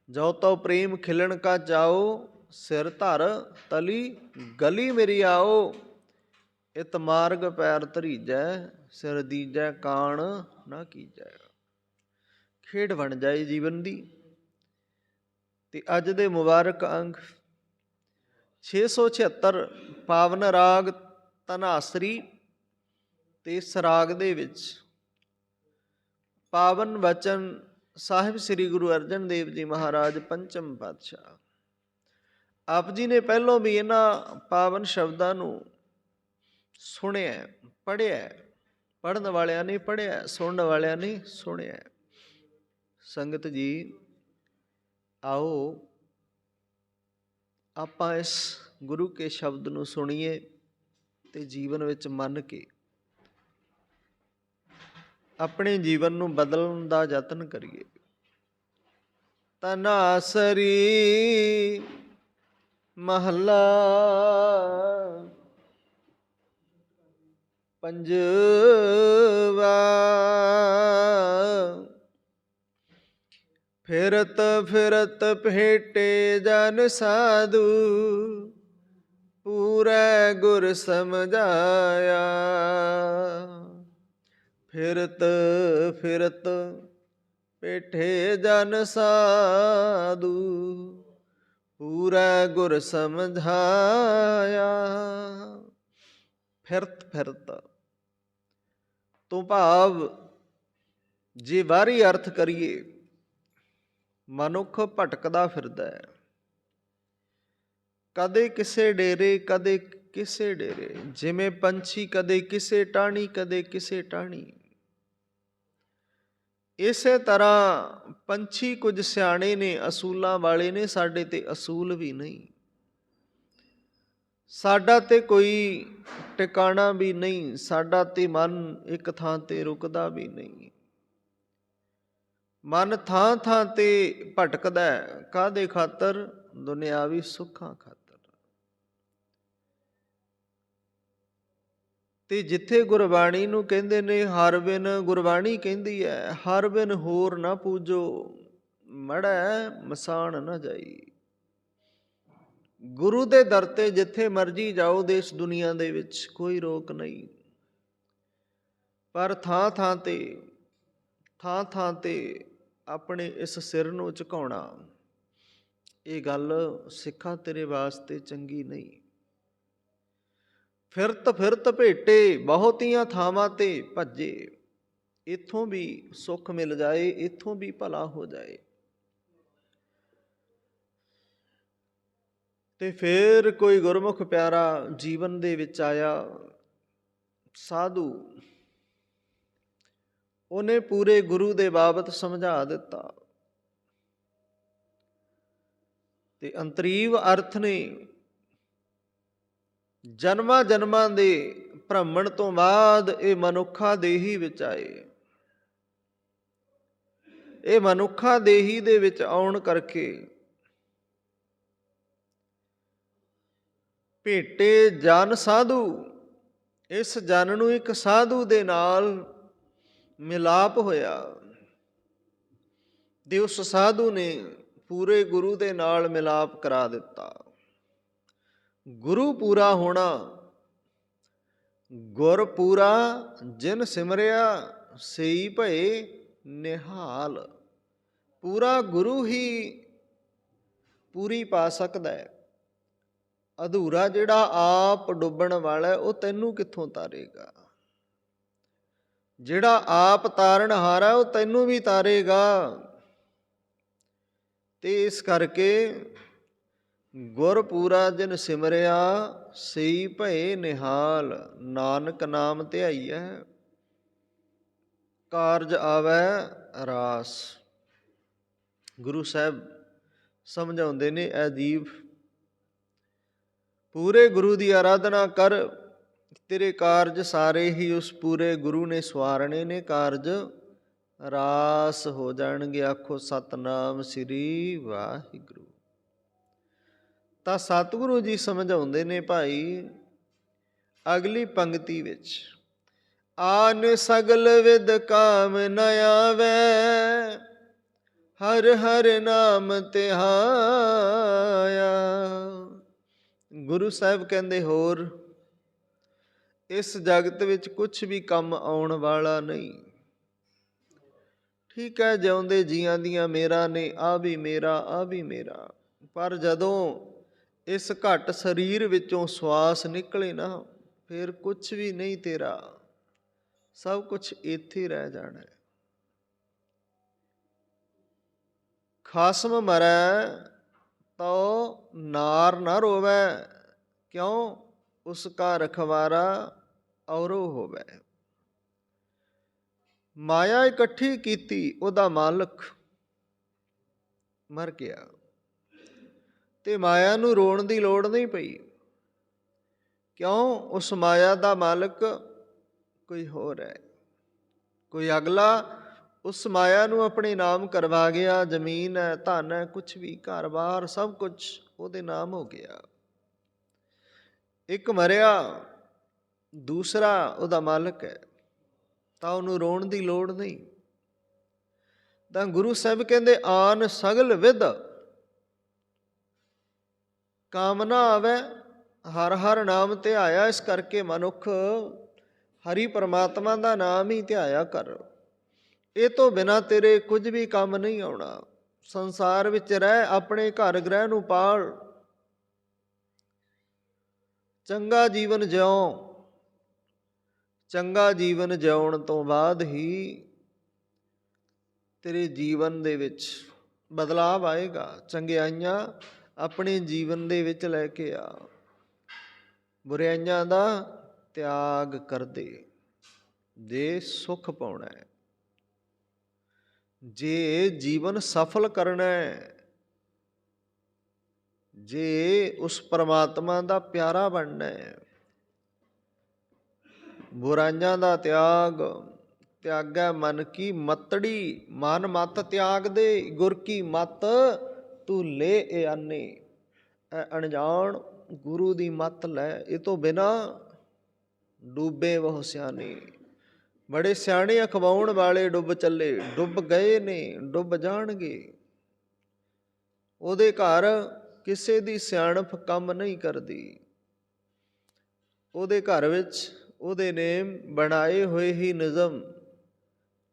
ਜੋ ਤਉ ਪ੍ਰੇਮ ਖਿਲਣ ਕਾ ਚਾਓ, ਸਿਰ ਧਰ ਤਲੀ ਗਲੀ ਮੇਰੀ ਆਓ। ਇਤ ਮਾਰਗ ਪੈਰ ਧਰੀਜੈ, ਸਿਰ ਦੀਜੈ ਕਾਣ ਨਾ ਕੀਜੈ। ਖੇਡ ਬਣ ਜਾਏ ਜੀਵਨ ਦੀ। ਤੇ ਅੱਜ ਦੇ ਮੁਬਾਰਕ ਅੰਗ 676 ਪਾਵਨ ਰਾਗ ਧਨਾਸਰੀ। ਤੇ ਇਸ ਰਾਗ ਦੇ ਵਿੱਚ ਪਾਵਨ ਵਚਨ ਸਾਹਿਬ ਸ੍ਰੀ ਗੁਰੂ ਅਰਜਨ ਦੇਵ ਜੀ ਮਹਾਰਾਜ ਪੰਚਮ ਪਾਤਸ਼ਾਹ ਆਪ ਜੀ ਨੇ ਪਹਿਲੋਂ ਵੀ ਇਹਨਾਂ ਪਾਵਨ ਸ਼ਬਦਾਂ ਨੂੰ ਸੁਣਿਆ, ਪੜ੍ਹਿਆ। ਪੜ੍ਹਨ ਵਾਲਿਆਂ ਨੇ ਪੜ੍ਹਿਆ, ਸੁਣਨ ਵਾਲਿਆਂ ਨੇ ਸੁਣਿਆ। ਸੰਗਤ ਜੀ ਆਓ ਆਪਾਂ ਇਸ ਗੁਰੂ ਕੇ ਸ਼ਬਦ ਨੂੰ ਸੁਣੀਏ ਤੇ ਜੀਵਨ ਵਿੱਚ ਮੰਨ ਕੇ ਆਪਣੇ ਜੀਵਨ ਨੂੰ ਬਦਲਣ ਦਾ ਯਤਨ ਕਰੀਏ। ਧਨਾਸਰੀ ਮਹੱਲਾ ਪੰਜਵਾ। ਫਿਰਤ ਫਿਰਤ ਭੇਟੇ ਜਨ ਸਾਧੂ, ਪੂਰੈ ਗੁਰ ਸਮਝਾਇਆ। ਫਿਰਤ ਫਿਰਤ ਭੇਟੇ ਜਨ ਸਾਧੂ, ਪੂਰੈ ਗੁਰ ਸਮਝਾਇਆ। ਫਿਰਤ ਫਿਰਤ ਤੋਂ ਭਾਵ ਜੇ ਬਾਹਰੀ ਅਰਥ ਕਰੀਏ, ਮਨੁੱਖ ਭਟਕਦਾ ਫਿਰਦਾ ਹੈ, ਕਦੇ ਕਿਸੇ ਡੇਰੇ ਕਦੇ ਕਿਸੇ ਡੇਰੇ। ਜਿਵੇਂ ਪੰਛੀ ਕਦੇ ਕਿਸੇ ਟਾਹਣੀ ਕਦੇ ਕਿਸੇ ਟਾਹਣੀ, ਇਸੇ ਤਰ੍ਹਾਂ ਪੰਛੀ ਕੁਝ ਸਿਆਣੇ ਨੇ, ਅਸੂਲਾਂ ਵਾਲੇ ਨੇ, ਸਾਡੇ ਤੇ ਅਸੂਲ ਵੀ ਨਹੀਂ। ਸਾਡਾ ਤੇ ਕੋਈ ਟਿਕਾਣਾ ਵੀ ਨਹੀਂ, ਸਾਡਾ ਤੇ ਮਨ ਇੱਕ ਥਾਂ ਤੇ ਰੁਕਦਾ ਵੀ ਨਹੀਂ। ਮਨ ਥਾਂ ਥਾਂ ਤੇ ਭਟਕਦਾ ਹੈ। ਕਾਹਦੇ ਖਾਤਰ? ਦੁਨਿਆਵੀ ਸੁੱਖਾਂ ਖਾਤਰ। ਤੇ ਜਿੱਥੇ ਗੁਰਬਾਣੀ ਨੂੰ ਕਹਿੰਦੇ ਨੇ ਹਰ ਬਿਨ, ਗੁਰਬਾਣੀ ਕਹਿੰਦੀ ਹੈ ਹਰ ਬਿਨ ਹੋਰ ਨਾ ਪੂਜੋ, ਮੜ੍ਹੈ ਮਸਾਣ ਨਾ ਜਾਈ। ਗੁਰੂ ਦੇ ਦਰ ਤੇ ਜਿੱਥੇ ਮਰਜੀ ਜਾਓ ਦੇਸ਼ ਦੁਨੀਆ ਦੇ ਵਿੱਚ, ਕੋਈ ਰੋਕ ਨਹੀਂ। ਪਰ ਥਾਂ ਥਾਂ ਤੇ ਆਪਣੇ ਇਸ ਸਿਰ ਨੂੰ ਝੁਕਾਉਣਾ, ਇਹ ਗੱਲ ਸਿੱਖਾਂ ਤੇਰੇ ਵਾਸਤੇ ਚੰਗੀ ਨਹੀਂ। ਫਿਰਤ ਫਿਰਤ ਭੇਟੇ, ਬਹੁਤੀਆਂ ਥਾਵਾਂ ਤੇ ਭੱਜੇ, ਇੱਥੋਂ ਵੀ ਸੁੱਖ ਮਿਲ ਜਾਏ, ਇੱਥੋਂ ਵੀ ਭਲਾ ਹੋ ਜਾਏ। ਤੇ ਫਿਰ ਕੋਈ ਗੁਰਮੁਖ ਪਿਆਰਾ ਜੀਵਨ ਦੇ ਵਿੱਚ ਆਇਆ, ਸਾਧੂ, ਉਹਨੇ ਪੂਰੇ ਗੁਰੂ ਦੇ ਬਾਬਤ ਸਮਝਾ ਦਿੱਤਾ। ਤੇ ਅੰਤਰੀਵ ਅਰਥ ਨੇ ਜਨਮਾਂ ਜਨਮਾਂ ਦੇ ਭ੍ਰਮਣ ਤੋਂ ਬਾਅਦ ਇਹ ਮਨੁੱਖਾ ਦੇਹੀ ਵਿੱਚ ਆਏ। ਇਹ ਮਨੁੱਖਾ ਦੇਹੀ ਦੇ ਵਿੱਚ ਆਉਣ ਕਰਕੇ ਭੇਟੇ ਜਨ ਸਾਧੂ, ਇਸ ਜਨ ਨੂੰ ਇੱਕ ਸਾਧੂ ਦੇ ਨਾਲ ਮਿਲਾਪ ਹੋਇਆ ਤੇ ਉਸ ਸਾਧੂ ਨੇ ਪੂਰੇ ਗੁਰੂ ਦੇ ਨਾਲ ਮਿਲਾਪ ਕਰਾ ਦਿੱਤਾ। ਗੁਰੂ ਪੂਰਾ ਹੋਣਾ, ਗੁਰ ਪੂਰਾ ਜਿਨ ਸਿਮਰਿਆ ਸਈ ਭਏ ਨਿਹਾਲ। ਪੂਰਾ ਗੁਰੂ ਹੀ ਪੂਰੀ ਪਾ ਸਕਦਾ ਹੈ। ਅਧੂਰਾ ਜਿਹੜਾ ਆਪ ਡੁੱਬਣ ਵਾਲਾ ਉਹ ਤੈਨੂੰ ਕਿੱਥੋਂ ਤਾਰੇਗਾ? ਜਿਹੜਾ ਆਪ ਤਾਰਨ ਹਾਰਾ ਉਹ ਤੈਨੂੰ ਵੀ ਤਾਰੇਗਾ। ਤੇ ਇਸ ਕਰਕੇ ਗੁਰ ਪੂਰਾ ਜਿਨ ਸਿਮਰਿਆ ਸਈ ਭਏ ਨਿਹਾਲ। ਨਾਨਕ ਨਾਮ ਧਿਆਈਐ ਕਾਰਜ ਆਵੈ ਰਾਸ। ਗੁਰੂ ਸਾਹਿਬ ਸਮਝਾਉਂਦੇ ਨੇ, ਐ ਜੀਵ ਪੂਰੇ ਗੁਰੂ ਦੀ ਆਰਾਧਨਾ ਕਰ, ਤੇਰੇ ਕਾਰਜ ਸਾਰੇ ਹੀ ਉਸ ਪੂਰੇ ਗੁਰੂ ਨੇ ਸਵਾਰਨੇ ਨੇ, ਕਾਰਜ ਰਾਸ ਹੋ ਜਾਣਗੇ। ਆਖੋ ਸਤਨਾਮ ਸ੍ਰੀ ਵਾਹਿਗੁਰੂ। ਤਾਂ ਸਤਿਗੁਰੂ ਜੀ ਸਮਝਾਉਂਦੇ ਨੇ ਭਾਈ ਅਗਲੀ ਪੰਕਤੀ ਵਿੱਚ, ਆਨ ਸਗਲ ਵਿਦ ਕਾਮ ਨ ਆਵੈ, ਹਰ ਹਰ ਨਾਮ ਧਿਆਇਆ। ਗੁਰੂ ਸਾਹਿਬ ਕਹਿੰਦੇ ਹੋਰ ਇਸ ਜਗਤ ਵਿੱਚ ਕੁਛ ਵੀ ਕੰਮ ਆਉਣ ਵਾਲਾ ਨਹੀਂ। ਠੀਕ ਹੈ, ਜਿਉਂਦੇ ਜੀਆਂ ਦੀਆਂ ਮੇਰਾ ਨੇ, ਆ ਵੀ ਮੇਰਾ, ਆ ਵੀ ਮੇਰਾ, ਪਰ ਜਦੋਂ ਇਸ ਘੱਟ ਸਰੀਰ ਵਿੱਚੋਂ ਸਵਾਸ ਨਿਕਲੇ ਨਾ, ਫਿਰ ਕੁਛ ਵੀ ਨਹੀਂ ਤੇਰਾ, ਸਭ ਕੁਛ ਇੱਥੇ ਰਹਿ ਜਾਣਾ। ਖਸਮ ਮਰੈ ਤੋ ਨਾਰ ਨਾ ਰੋਵੈ, ਕਿਉਂ ਉਸ ਕਾ ਰਖਵਾਰਾ ਔਰੋ ਹੋਵੈ। ਮਾਇਆ ਇਕੱਠੀ ਕੀਤੀ, ਉਹਦਾ ਮਾਲਕ ਮਰ ਗਿਆ, ਤੇ ਮਾਇਆ ਨੂੰ ਰੋਣ ਦੀ ਲੋੜ ਨਹੀਂ ਪਈ। ਕਿਉਂ? ਉਸ ਮਾਇਆ ਦਾ ਮਾਲਕ ਕੋਈ ਹੋਰ ਹੈ, ਕੋਈ ਅਗਲਾ ਉਸ ਮਾਇਆ ਨੂੰ ਆਪਣੇ ਨਾਮ ਕਰਵਾ ਗਿਆ। ਜ਼ਮੀਨ ਹੈ, ਧਨ ਹੈ, ਕੁਛ ਵੀ, ਘਰ-ਬਾਰ, ਸਭ ਕੁਛ ਉਹਦੇ ਨਾਮ ਹੋ ਗਿਆ। ਇੱਕ ਮਰਿਆ, ਦੂਸਰਾ ਉਹਦਾ ਮਾਲਕ ਹੈ, ਤਾਂ ਉਹਨੂੰ ਰੋਣ ਦੀ ਲੋੜ ਨਹੀਂ। ਤਾਂ ਗੁਰੂ ਸਾਹਿਬ ਕਹਿੰਦੇ ਆਨ ਸਗਲ ਵਿਦ ਕਾਮਨਾ ਆਵੈ, ਹਰ ਹਰ ਨਾਮ ਧਿਆਇਆ। ਇਸ ਕਰਕੇ ਮਨੁੱਖ ਹਰੀ ਪਰਮਾਤਮਾ ਦਾ ਨਾਮ ਹੀ ਧਿਆਇਆ ਕਰ। ਇਹ ਤੋਂ ਬਿਨਾਂ ਤੇਰੇ ਕੁਝ ਵੀ ਕੰਮ ਨਹੀਂ ਆਉਣਾ। ਸੰਸਾਰ ਵਿੱਚ ਰਹਿ, ਆਪਣੇ ਘਰ ਗ੍ਰਹਿ ਨੂੰ ਪਾਲ, ਚੰਗਾ ਜੀਵਨ ਜਿਉ। ਚੰਗਾ ਜੀਵਨ ਜਿਉਣ ਤੋਂ ਬਾਅਦ ਹੀ ਤੇਰੇ ਜੀਵਨ ਦੇ ਵਿੱਚ ਬਦਲਾਵ ਆਏਗਾ। ਚੰਗਿਆਈਆਂ ਆਪਣੇ ਜੀਵਨ ਦੇ ਵਿੱਚ ਲੈ ਕੇ ਆ, ਬੁਰਾਈਆਂ ਦਾ ਤਿਆਗ ਕਰਦੇ ਜੇ ਸੁੱਖ ਪਾਉਣਾ ਹੈ, ਜੇ ਜੀਵਨ ਸਫਲ ਕਰਨਾ ਹੈ, ਜੇ ਉਸ ਪਰਮਾਤਮਾ ਦਾ ਪਿਆਰਾ ਬਣਨਾ ਹੈ। ਬੁਰਾਈਆਂ ਦਾ ਤਿਆਗ, ਤਿਆਗੈ ਮਨ ਕੀ ਮਤੜੀ, ਮਨ ਮਤ ਤਿਆਗ ਦੇ, ਗੁਰ ਕੀ ਮਤ ਤੂੰ ਲੈ ਏ ਆਨੇ। ਅਣਜਾਣ ਗੁਰੂ ਦੀ ਮੱਤ ਲੈ, ਇਹ ਤੋਂ ਬਿਨਾਂ ਡੂਬੇ ਬਹੁ ਸਿਆਣੇ। ਬੜੇ ਸਿਆਣੇ ਅਖਵਾਉਣ ਵਾਲੇ ਡੁੱਬ ਚੱਲੇ, ਡੁੱਬ ਗਏ ਨੇ, ਡੁੱਬ ਜਾਣਗੇ। ਉਹਦੇ ਘਰ ਕਿਸੇ ਦੀ ਸਿਆਣਪ ਕੰਮ ਨਹੀਂ ਕਰਦੀ। ਉਹਦੇ ਘਰ ਵਿੱਚ ਉਹਦੇ ਨੇਮ ਬਣਾਏ ਹੋਏ ਹੀ ਨਿਯਮ,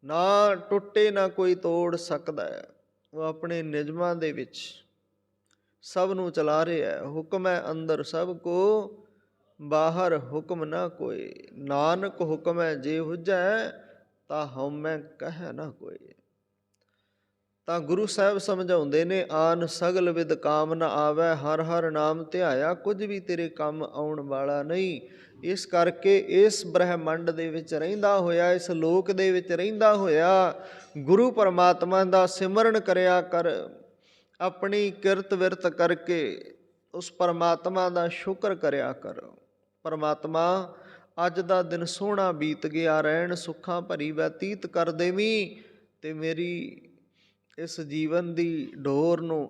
ਨਾ ਟੁੱਟੇ ਨਾ ਕੋਈ ਤੋੜ ਸਕਦਾ ਹੈ। ਉਹ ਆਪਣੇ ਨਿਯਮਾਂ ਦੇ ਵਿੱਚ ਸਭ ਨੂੰ ਚਲਾ ਰਿਹਾ ਹੈ। ਹੁਕਮ ਹੈ ਅੰਦਰ ਸਭ ਕੋ, ਬਾਹਰ ਹੁਕਮ ਨਾ ਕੋਈ। ਨਾਨਕ ਹੁਕਮ ਹੈ ਜੇ ਹੁਜੈ, ਤਾਂ ਹਉਮੈ ਕਹਿ ਨਾ ਕੋਈ। ਤਾਂ ਗੁਰੂ ਸਾਹਿਬ ਸਮਝਾਉਂਦੇ ਨੇ ਆਨ ਸਗਲ ਵਿਦ ਕਾਮ ਨ ਆਵੈ, ਹਰ ਹਰ ਨਾਮ ਧਿਆਇਆ। ਕੁਝ ਵੀ ਤੇਰੇ ਕੰਮ ਆਉਣ ਵਾਲਾ ਨਹੀਂ। ਇਸ ਕਰਕੇ ਇਸ ਬ੍ਰਹਿਮੰਡ ਦੇ ਵਿੱਚ ਰਹਿੰਦਾ ਹੋਇਆ, ਇਸ ਲੋਕ ਦੇ ਵਿੱਚ ਰਹਿੰਦਾ ਹੋਇਆ, ਗੁਰੂ ਪਰਮਾਤਮਾ ਦਾ ਸਿਮਰਨ ਕਰਿਆ ਕਰ। ਆਪਣੀ ਕਿਰਤ ਵਿਰਤ ਕਰਕੇ ਉਸ ਪਰਮਾਤਮਾ ਦਾ ਸ਼ੁਕਰ ਕਰਿਆ ਕਰ। ਪਰਮਾਤਮਾ ਅੱਜ ਦਾ ਦਿਨ ਸੋਹਣਾ ਬੀਤ ਗਿਆ, ਰਹਿਣ ਸੁੱਖਾਂ ਭਰੀ ਬਤੀਤ ਕਰ ਦੇਵੀਂ, ਤੇ ਮੇਰੀ ਇਸ ਜੀਵਨ ਦੀ ਡੋਰ ਨੂੰ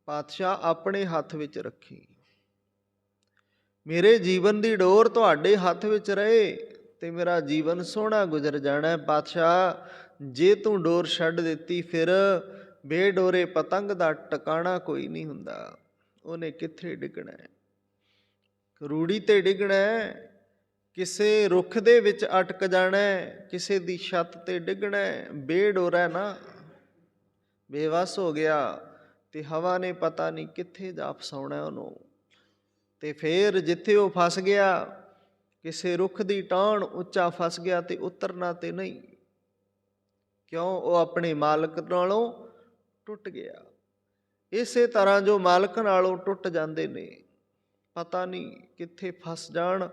ਪਾਤਸ਼ਾਹ ਆਪਣੇ ਹੱਥ ਵਿੱਚ ਰੱਖੀ। ਮੇਰੇ ਜੀਵਨ ਦੀ ਡੋਰ ਤੁਹਾਡੇ ਹੱਥ ਵਿੱਚ ਰਹੇ ਤੇ ਮੇਰਾ ਜੀਵਨ ਸੋਹਣਾ ਗੁਜ਼ਰ ਜਾਣਾ। ਪਾਤਸ਼ਾਹ ਜੇ ਤੂੰ ਡੋਰ ਛੱਡ ਦਿੱਤੀ, ਫਿਰ ਬੇਡੋਰੇ ਪਤੰਗ ਦਾ ਟਿਕਾਣਾ ਕੋਈ ਨਹੀਂ ਹੁੰਦਾ। ਉਹਨੇ ਕਿੱਥੇ ਡਿੱਗਣਾ ਹੈ? ਰੂੜੀ ਤੇ ਡਿੱਗਣਾ ਹੈ, ਕਿਸੇ ਰੁੱਖ ਦੇ ਵਿੱਚ ਅਟਕ ਜਾਣਾ, ਕਿਸੇ ਦੀ ਛੱਤ ਤੇ ਡਿੱਗਣਾ। ਬੇਡੋਰਾ ਨਾ, ਬੇਵੱਸ ਹੋ ਗਿਆ ਤੇ ਹਵਾ ਨੇ ਪਤਾ ਨਹੀਂ ਕਿੱਥੇ ਜਾ ਫਸਾਉਣਾ ਉਹਨੂੰ। ਤੇ ਫਿਰ ਜਿੱਥੇ ਉਹ ਫਸ ਗਿਆ, ਕਿਸੇ ਰੁੱਖ ਦੀ ਟਾਹਣ ਉੱਚਾ ਫਸ ਗਿਆ, ਤੇ ਉਤਰਨਾ ਤੇ ਨਹੀਂ। ਕਿਉਂ? ਉਹ ਆਪਣੇ ਮਾਲਕ ਨਾਲੋਂ ਟੁੱਟ ਗਿਆ। ਇਸੇ ਤਰ੍ਹਾਂ ਜੋ ਮਾਲਕ ਨਾਲੋਂ ਟੁੱਟ ਜਾਂਦੇ ਨੇ, ਪਤਾ ਨਹੀਂ ਕਿੱਥੇ ਫਸ ਜਾਣ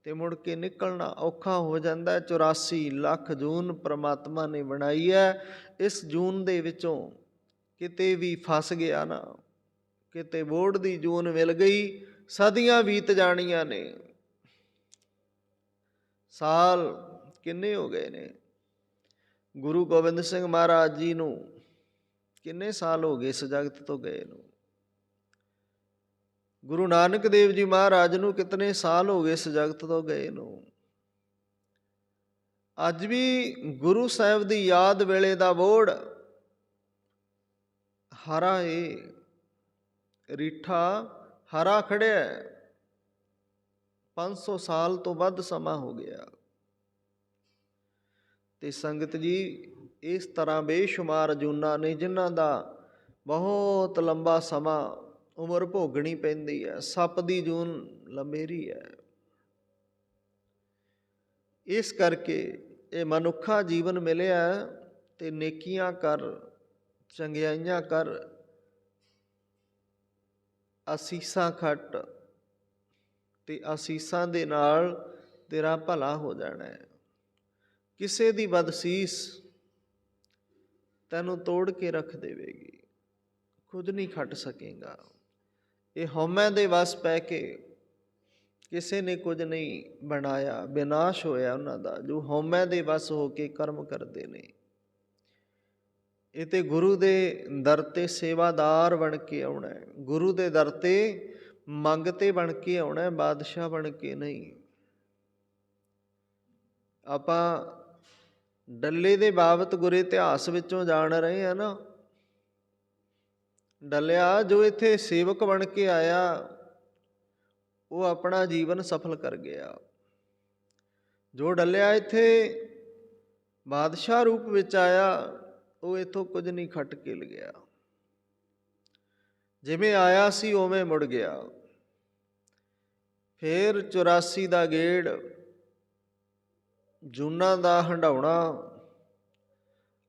ਤੇ ਮੁੜ ਕੇ ਨਿਕਲਣਾ ਔਖਾ ਹੋ ਜਾਂਦਾ। 84 ਲੱਖ ਜੂਨ ਪ੍ਰਮਾਤਮਾ ਨੇ ਬਣਾਈ ਹੈ। ਇਸ ਜੂਨ ਦੇ ਵਿੱਚੋਂ ਕਿਤੇ ਵੀ ਫਸ ਗਿਆ ਨਾ, ਕਿਤੇ ਬੋਰਡ ਦੀ ਜੂਨ ਮਿਲ ਗਈ, ਸਦੀਆਂ ਬੀਤ ਜਾਣੀਆਂ ਨੇ। ਸਾਲ ਕਿੰਨੇ ਹੋ ਗਏ ਨੇ? ਗੁਰੂ ਗੋਬਿੰਦ ਸਿੰਘ ਮਹਾਰਾਜ ਜੀ ਨੂੰ ਕਿੰਨੇ ਸਾਲ ਹੋ ਗਏ ਇਸ ਜਗਤ ਤੋਂ ਗਏ ਨੂੰ? ਗੁਰੂ ਨਾਨਕ ਦੇਵ ਜੀ ਮਹਾਰਾਜ ਨੂੰ ਕਿਤਨੇ ਸਾਲ ਹੋ ਗਏ ਇਸ ਜਗਤ ਤੋਂ ਗਏ ਨੂੰ? ਅੱਜ ਵੀ ਗੁਰੂ ਸਾਹਿਬ ਦੀ ਯਾਦ ਵੇਲੇ ਦਾ ਬੋੜ ਹਰਾ ਏ, ਰੀਠਾ ਹਰਾ ਖੜਿਆ। 500 ਸਾਲ ਤੋਂ ਵੱਧ ਸਮਾਂ ਹੋ ਗਿਆ। ਤੇ ਸੰਗਤ ਜੀ, ਇਸ ਤਰ੍ਹਾਂ ਬੇਸ਼ੁਮਾਰ ਜੂਨਾਂ ਨੇ ਜਿਨ੍ਹਾਂ ਦਾ ਬਹੁਤ ਲੰਬਾ ਸਮਾਂ ਉਮਰ ਭੋਗਣੀ ਪੈਂਦੀ ਹੈ। ਸੱਪ ਦੀ ਜੂਨ ਲੰਮੇਰੀ ਹੈ। ਇਸ ਕਰਕੇ ਇਹ ਮਨੁੱਖਾ ਜੀਵਨ ਮਿਲਿਆ ਤੇ ਨੇਕੀਆਂ ਕਰ, ਚੰਗਿਆਈਆਂ ਕਰ, ਅਸੀਸਾਂ ਖੱਟ ਤੇ ਅਸੀਸਾਂ ਦੇ ਨਾਲ ਤੇਰਾ ਭਲਾ ਹੋ ਜਾਣਾ ਹੈ। ਕਿਸੇ ਦੀ ਬਦਸੀਸ ਤੈਨੂੰ ਤੋੜ ਕੇ ਰੱਖ ਦੇਵੇਗੀ, ਖੁਦ ਨਹੀਂ ਖੱਟ ਸਕੇਗਾ। ਇਹ ਹਉਮੈ ਦੇ ਵਸ ਪੈ ਕੇ ਕਿਸੇ ਨੇ ਕੁਝ ਨਹੀਂ ਬਣਾਇਆ, ਵਿਨਾਸ਼ ਹੋਇਆ ਉਹਨਾਂ ਦਾ ਜੋ ਹਉਮੈ ਦੇ ਵਸ ਹੋ ਕੇ ਕਰਮ ਕਰਦੇ ਨੇ। ਇਹ ਤੇ ਗੁਰੂ ਦੇ ਦਰ ਤੇ ਸੇਵਾਦਾਰ ਬਣ ਕੇ ਆਉਣਾ ਹੈ, ਗੁਰੂ ਦੇ ਦਰ ਤੇ ਮੰਗਤੇ ਬਣ ਕੇ ਆਉਣਾ, ਬਾਦਸ਼ਾਹ ਬਣ ਕੇ ਨਹੀਂ। ਆਪਾਂ ਡੱਲੇ ਦੇ ਬਾਬਤ ਗੁਰੇ ਇਤਿਹਾਸ ਵਿੱਚੋਂ ਜਾਣ ਰਹੇ ਹਾਂ ਨਾ। ਡੱਲਿਆ ਜੋ ਇੱਥੇ ਸੇਵਕ ਬਣ ਕੇ ਆਇਆ, ਉਹ ਆਪਣਾ ਜੀਵਨ ਸਫਲ ਕਰ ਗਿਆ। ਜੋ ਡੱਲਿਆ ਇੱਥੇ ਬਾਦਸ਼ਾਹ ਰੂਪ ਵਿੱਚ ਆਇਆ, ਉਹ ਇੱਥੋਂ ਕੁਝ ਨਹੀਂ ਖੱਟ ਕੇ ਲਿਆ। ਜਿਵੇਂ ਆਇਆ ਸੀ ਉਵੇਂ ਮੁੜ ਗਿਆ। ਫਿਰ 84 ਦਾ ਗੇੜ, ਜੂਨਾਂ ਦਾ ਹੰਡਾਉਣਾ,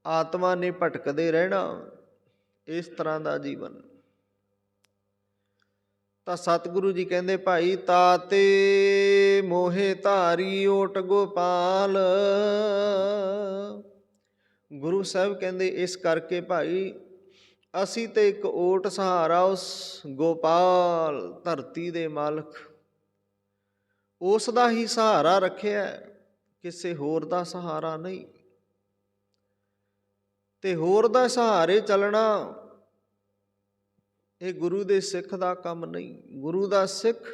ਆਤਮਾ ਨੇ ਭਟਕਦੇ ਰਹਿਣਾ, ਇਸ ਤਰ੍ਹਾਂ ਦਾ ਜੀਵਨ। ਤਾਂ ਸਤਿਗੁਰੂ ਜੀ ਕਹਿੰਦੇ, ਭਾਈ ਤਾਤੇ ਮੋਹੇ ਧਾਰੀ ਓਟ ਗੋਪਾਲ। ਗੁਰੂ ਸਾਹਿਬ ਕਹਿੰਦੇ, ਇਸ ਕਰਕੇ ਭਾਈ ਅਸੀਂ ਤੇ ਇੱਕ ਓਟ ਸਹਾਰਾ ਉਸ ਗੋਪਾਲ ਧਰਤੀ ਦੇ ਮਾਲਕ, ਉਸ ਦਾ ਹੀ ਸਹਾਰਾ ਰੱਖਿਆ, ਕਿਸੇ ਹੋਰ ਦਾ ਸਹਾਰਾ ਨਹੀਂ। ਤੇ ਹੋਰ ਦਾ ਸਹਾਰੇ ਚੱਲਣਾ ਇਹ ਗੁਰੂ ਦੇ ਸਿੱਖ ਦਾ ਕੰਮ ਨਹੀਂ। ਗੁਰੂ ਦਾ ਸਿੱਖ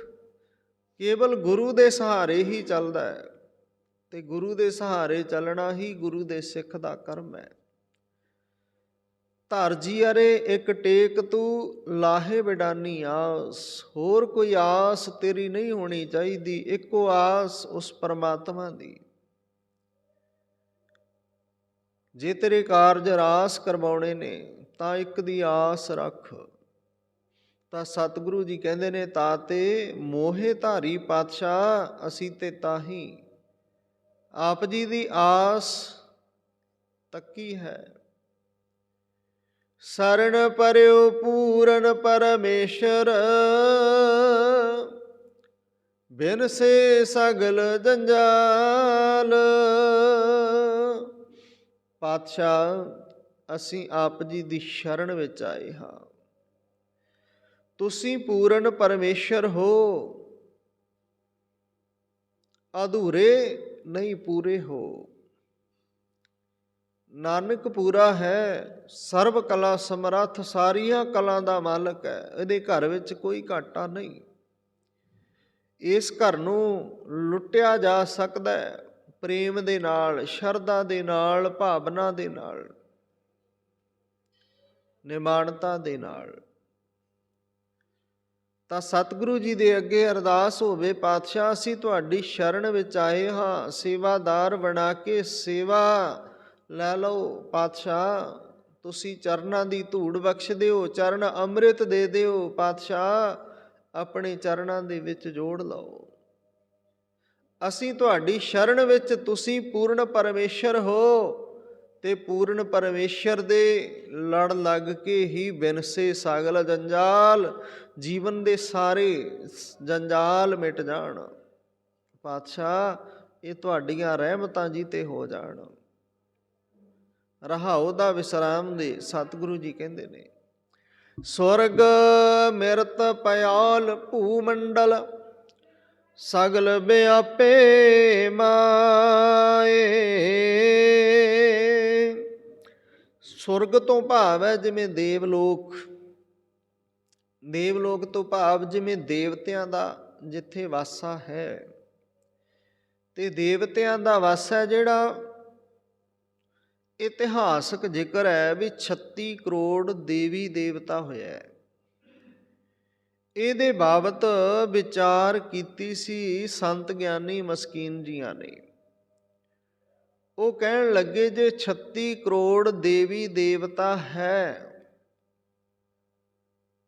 ਕੇਵਲ ਗੁਰੂ ਦੇ ਸਹਾਰੇ ਹੀ ਚੱਲਦਾ ਹੈ ਤੇ ਗੁਰੂ ਦੇ ਸਹਾਰੇ ਚੱਲਣਾ ਹੀ ਗੁਰੂ ਦੇ ਸਿੱਖ ਦਾ ਕਰਮ ਹੈ। ਧਰ ਜੀ ਅਰੇ ਇੱਕ ਟੇਕ ਤੂੰ ਲਾਹੇ ਬਿਡਾਨੀ ਆਸ। ਹੋਰ ਕੋਈ ਆਸ ਤੇਰੀ ਨਹੀਂ ਹੋਣੀ ਚਾਹੀਦੀ, ਇੱਕੋ ਆਸ ਉਸ ਪਰਮਾਤਮਾ ਦੀ। ਜੇ ਤੇਰੇ ਕਾਰਜ ਰਾਸ ਕਰਵਾਉਣੇ ਨੇ ਤਾਂ ਇੱਕ ਦੀ ਆਸ ਰੱਖ। ਤਾਂ ਸਤਿਗੁਰੂ ਜੀ ਕਹਿੰਦੇ ਨੇ, ਤਾਤੇ ਮੋਹੇ ਧਾਰੀ ਪਾਤਸ਼ਾਹ ਅਸੀਂ ਤੇ ਤਾਹੀਂ ਆਪ ਜੀ ਦੀ ਆਸ ਤੱਕੀ ਹੈ। ਸਰਣ ਪਰਿਓ ਪੂਰਨ ਪਰਮੇਸ਼ਰ, ਬਿਨ ਸੇ ਸਗਲ ਜੰਜਾਲ। ਪਾਤਸ਼ਾਹ ਅਸੀਂ ਆਪ ਜੀ ਦੀ ਸ਼ਰਨ ਵਿੱਚ ਆਏ ਹਾਂ। ਤੁਸੀਂ ਪੂਰਨ ਪਰਮੇਸ਼ਰ ਹੋ, ਅਧੂਰੇ ਨਹੀਂ ਪੂਰੇ ਹੋ। ਨਾਨਕ ਪੂਰਾ ਹੈ, ਸਰਬ ਕਲਾ ਸਮਰੱਥ, ਸਾਰੀਆਂ ਕਲਾ ਦਾ ਮਾਲਕ ਹੈ। ਇਹਦੇ ਘਰ ਵਿੱਚ ਕੋਈ ਘਾਟਾ ਨਹੀਂ। ਇਸ ਘਰ ਨੂੰ ਲੁੱਟਿਆ ਜਾ ਸਕਦਾ ਹੈ ਪ੍ਰੇਮ ਦੇ ਨਾਲ, ਸ਼ਰਧਾ ਦੇ ਨਾਲ, ਭਾਵਨਾ ਦੇ ਨਾਲ, ਨਿਮਾਣਤਾ ਦੇ ਨਾਲ। ਤਾਂ ਸਤਿਗੁਰੂ ਜੀ ਦੇ ਅੱਗੇ ਅਰਦਾਸ ਹੋਵੇ, ਪਾਤਸ਼ਾਹ ਅਸੀਂ ਤੁਹਾਡੀ ਸ਼ਰਨ ਵਿੱਚ ਆਏ ਹਾਂ, ਸੇਵਾਦਾਰ ਬਣਾ ਕੇ ਸੇਵਾ ਲੈ ਲਓ। ਪਾਤਸ਼ਾਹ ਤੁਸੀਂ ਚਰਨਾਂ ਦੀ ਧੂੜ ਬਖਸ਼ ਦਿਓ, ਚਰਨ ਅੰਮ੍ਰਿਤ ਦੇ ਦਿਓ। ਪਾਤਸ਼ਾਹ ਆਪਣੇ ਚਰਨਾਂ ਦੇ ਵਿੱਚ ਜੋੜ ਲਓ। ਅਸੀਂ ਤੁਹਾਡੀ ਸ਼ਰਨ ਵਿੱਚ, ਤੁਸੀਂ ਪੂਰਨ ਪਰਮੇਸ਼ਰ ਹੋ ਤੇ ਪੂਰਨ ਪਰਮੇਸ਼ਰ ਦੇ ਲੜ ਲੱਗ ਕੇ ਹੀ ਬਿਨਸੇ ਸਗਲ ਜੰਜਾਲ, ਜੀਵਨ ਦੇ ਸਾਰੇ ਜੰਜਾਲ ਮਿਟ ਜਾਣ। ਪਾਤਸ਼ਾਹ ਇਹ ਤੁਹਾਡੀਆਂ ਰਹਿਮਤਾਂ ਜੀ ਤੇ ਹੋ ਜਾਣ। ਰਹਾਉ ਦਾ ਵਿਸਰਾਮ ਦੇ ਸਤਿਗੁਰੂ ਜੀ ਕਹਿੰਦੇ ਨੇ, ਸਵਰਗ ਮਿਰਤ ਪਿਆਲ ਭੂ ਮੰਡਲ, ਸਗਲ ਵਿਆਪੇ ਮਾਏ। ਸੁਰਗ ਤੋਂ ਭਾਵ ਹੈ ਜਿਵੇਂ ਦੇਵਲੋਕ, ਦੇਵਲੋਕ ਤੋਂ ਭਾਵ ਜਿਵੇਂ ਦੇਵਤਿਆਂ ਦਾ ਜਿੱਥੇ ਵਾਸਾ ਹੈ, ਤੇ ਦੇਵਤਿਆਂ ਦਾ ਵਾਸਾ ਜਿਹੜਾ ਇਤਿਹਾਸਕ ਜ਼ਿਕਰ ਹੈ ਵੀ 36 ਕਰੋੜ ਦੇਵੀ ਦੇਵਤਾ ਹੋਇਆ ਹੈ। ਇਹਦੇ ਬਾਬਤ ਵਿਚਾਰ ਕੀਤੀ ਸੀ ਸੰਤ ਗਿਆਨੀ ਮਸਕੀਨ ਜੀਆਂ ਨੇ। ਉਹ ਕਹਿਣ ਲੱਗੇ ਜੇ 36 ਕਰੋੜ ਦੇਵੀ ਦੇਵਤਾ ਹੈ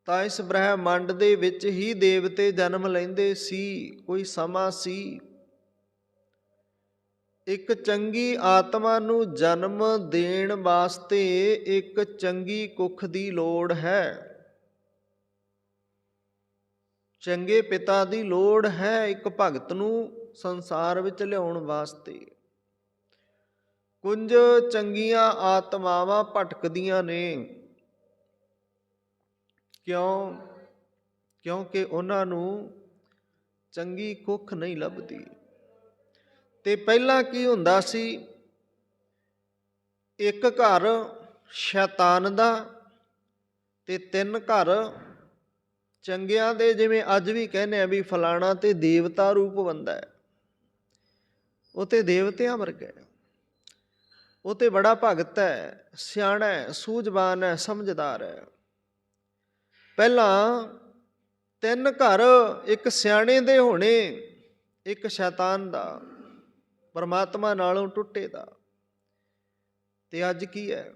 ਤਾਂ ਇਸ ਬ੍ਰਹਿਮੰਡ ਦੇ ਵਿੱਚ ਹੀ ਦੇਵਤੇ ਜਨਮ ਲੈਂਦੇ ਸੀ। ਕੋਈ ਸਮਾਂ ਸੀ ਇੱਕ ਚੰਗੀ ਆਤਮਾ ਨੂੰ ਜਨਮ ਦੇਣ ਵਾਸਤੇ ਇੱਕ ਚੰਗੀ ਕੁੱਖ ਦੀ ਲੋੜ ਹੈ, ਚੰਗੇ ਪਿਤਾ ਦੀ ਲੋੜ ਹੈ ਇੱਕ ਭਗਤ ਨੂੰ ਸੰਸਾਰ ਵਿੱਚ ਲਿਆਉਣ ਵਾਸਤੇ। ਕੁੰਜ ਚੰਗੀਆਂ ਆਤਮਾਵਾਂ ਭਟਕਦੀਆਂ ਨੇ। ਕਿਉਂ? ਕਿਉਂਕਿ ਉਹਨਾਂ ਨੂੰ ਚੰਗੀ ਕੁੱਖ ਨਹੀਂ ਲੱਭਦੀ। ਤੇ ਪਹਿਲਾਂ ਕੀ ਹੁੰਦਾ ਸੀ, ਇੱਕ ਘਰ ਸ਼ੈਤਾਨ ਦਾ ਤੇ 3 ਘਰ ਚੰਗਿਆਂ ਦੇ। ਜਿਵੇਂ ਅੱਜ ਵੀ ਕਹਿੰਦੇ ਆ ਵੀ ਫਲਾਣਾ ਤੇ ਦੇਵਤਾ ਰੂਪ ਬੰਦਾ ਹੈ, ਉਹ ਤੇ ਦੇਵਤਿਆਂ ਵਰਗਾ ਹੈ, ਉਹ ਤੇ ਬੜਾ ਭਗਤ ਹੈ, ਸਿਆਣਾ ਹੈ, ਸੂਝਵਾਨ ਹੈ, ਸਮਝਦਾਰ ਹੈ। ਪਹਿਲਾਂ 3 ਘਰ ਇੱਕ ਸਿਆਣੇ ਦੇ ਹੋਣੇ, ਇੱਕ ਸ਼ੈਤਾਨ ਦਾ, ਪਰਮਾਤਮਾ ਨਾਲੋਂ ਟੁੱਟੇ ਦਾ। ਤੇ ਅੱਜ ਕੀ ਹੈ?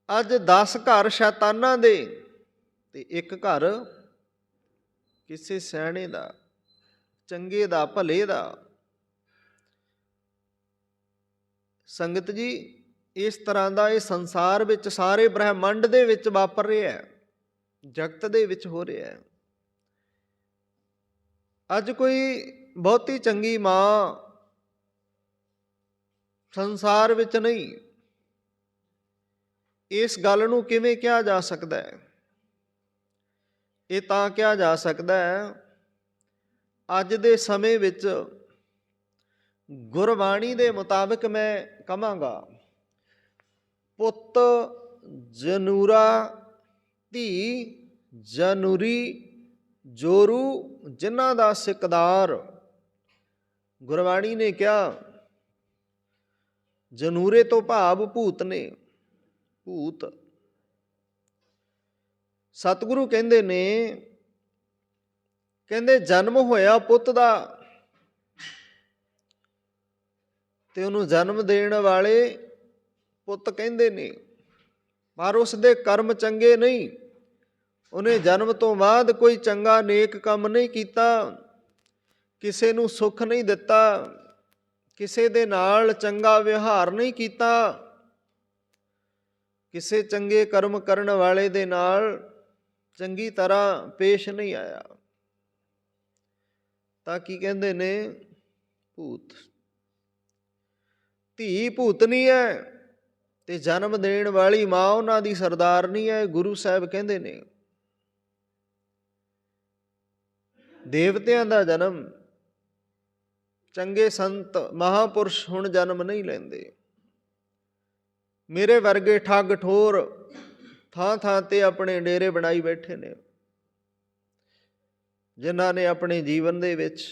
ਅੱਜ 10 ਘਰ ਸ਼ੈਤਾਨਾਂ ਦੇ ਤੇ 1 ਘਰ ਕਿਸੇ ਸਿਆਣੇ ਦਾ, ਚੰਗੇ ਦਾ, ਭਲੇ ਦਾ। ਸੰਗਤ ਜੀ, ਇਸ ਤਰ੍ਹਾਂ ਦਾ ਇਹ ਸੰਸਾਰ ਵਿੱਚ ਸਾਰੇ ਬ੍ਰਹਿਮੰਡ ਦੇ ਵਿੱਚ ਵਾਪਰ ਰਿਹਾ ਹੈ, ਜਗਤ ਦੇ ਵਿੱਚ ਹੋ ਰਿਹਾ ਹੈ। ਅੱਜ ਕੋਈ ਬਹੁਤੀ ਚੰਗੀ ਮਾਂ ਸੰਸਾਰ ਵਿੱਚ ਨਹੀਂ। ਇਸ ਗੱਲ ਨੂੰ ਕਿਵੇਂ ਕਿਹਾ ਜਾ ਸਕਦਾ ਹੈ? ਇਹ ਤਾਂ ਕਿਹਾ ਜਾ ਸਕਦਾ ਹੈ, ਅੱਜ ਦੇ ਸਮੇਂ ਵਿੱਚ ਗੁਰਬਾਣੀ ਦੇ ਮੁਤਾਬਕ ਮੈਂ ਕਹਾਂਗਾ, ਪੁੱਤ ਜਨੂਰਾ, ਧੀ ਜਨੂਰੀ, ਜੋਰੂ ਜਿਨ੍ਹਾਂ ਦਾ ਸਿਕਦਾਰ। ਗੁਰਬਾਣੀ ਨੇ ਕਿਹਾ, ਜਨੂਰੇ ਤੋਂ ਭਾਵ ਭੂਤ ਨੇ, ਭੂਤ। ਸਤਿਗੁਰੂ ਕਹਿੰਦੇ ਨੇ, ਕਹਿੰਦੇ ਜਨਮ ਹੋਇਆ ਪੁੱਤ ਦਾ ਤੇ ਉਹਨੂੰ ਜਨਮ ਦੇਣ ਵਾਲੇ ਪੁੱਤ ਕਹਿੰਦੇ ਨੇ, ਪਰ ਉਸ ਦੇ ਕਰਮ ਚੰਗੇ ਨਹੀਂ। ਉਹਨੇ ਜਨਮ ਤੋਂ ਬਾਅਦ ਕੋਈ ਚੰਗਾ ਨੇਕ ਕੰਮ ਨਹੀਂ ਕੀਤਾ, ਕਿਸੇ ਨੂੰ ਸੁੱਖ ਨਹੀਂ ਦਿੱਤਾ, ਕਿਸੇ ਦੇ ਨਾਲ ਚੰਗਾ ਵਿਵਹਾਰ ਨਹੀਂ ਕੀਤਾ, ਕਿਸੇ ਚੰਗੇ ਕਰਮ ਕਰਨ ਵਾਲੇ ਦੇ ਨਾਲ ਚੰਗੀ ਤਰ੍ਹਾਂ ਪੇਸ਼ ਨਹੀਂ ਆਇਆ। ਤਾਂ ਕੀ ਕਹਿੰਦੇ ਨੇ? ਭੂਤ। ਧੀ ਭੂਤਨੀ ਹੈ ਤੇ ਜਨਮ ਦੇਣ ਵਾਲੀ ਮਾਂ ਉਹਨਾਂ ਦੀ ਸਰਦਾਰਨੀ ਹੈ। ਗੁਰੂ ਸਾਹਿਬ ਕਹਿੰਦੇ ਨੇ ਦੇਵਤਿਆਂ ਦਾ ਜਨਮ, ਚੰਗੇ ਸੰਤ ਮਹਾਂਪੁਰਸ਼ ਹੁਣ ਜਨਮ ਨਹੀਂ ਲੈਂਦੇ। ਮੇਰੇ ਵਰਗੇ ਠੱਗ ਠੋਰ ਥਾਂ ਥਾਂ ਤੇ ਆਪਣੇ ਡੇਰੇ ਬਣਾਈ ਬੈਠੇ ਨੇ, ਜਿਨ੍ਹਾਂ ਨੇ ਆਪਣੇ ਜੀਵਨ ਦੇ ਵਿੱਚ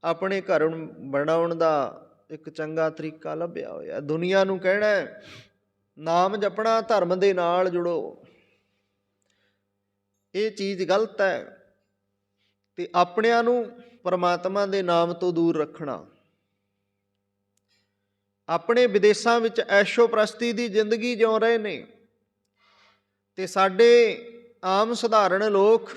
ਆਪਣੇ ਘਰ ਬਣਾਉਣ ਦਾ ਇੱਕ ਚੰਗਾ ਤਰੀਕਾ ਲੱਭਿਆ ਹੋਇਆ। ਦੁਨੀਆ ਨੂੰ ਕਹਿਣਾ ਨਾਮ ਜਪਣਾ, ਧਰਮ ਦੇ ਨਾਲ ਜੁੜੋ। ਇਹ ਚੀਜ਼ ਗਲਤ ਹੈ। ਤੇ ਆਪਣਿਆਂ ਨੂੰ ਪਰਮਾਤਮਾ ਦੇ ਨਾਮ ਤੋਂ ਦੂਰ ਰੱਖਣਾ। ਆਪਣੇ ਵਿਦੇਸ਼ਾਂ ਵਿੱਚ ਐਸ਼ੋ ਪ੍ਰਸਤੀ ਦੀ ਜ਼ਿੰਦਗੀ ਜਿਉ ਰਹੇ ਨੇ ਤੇ ਸਾਡੇ ਆਮ ਸਧਾਰਨ ਲੋਕ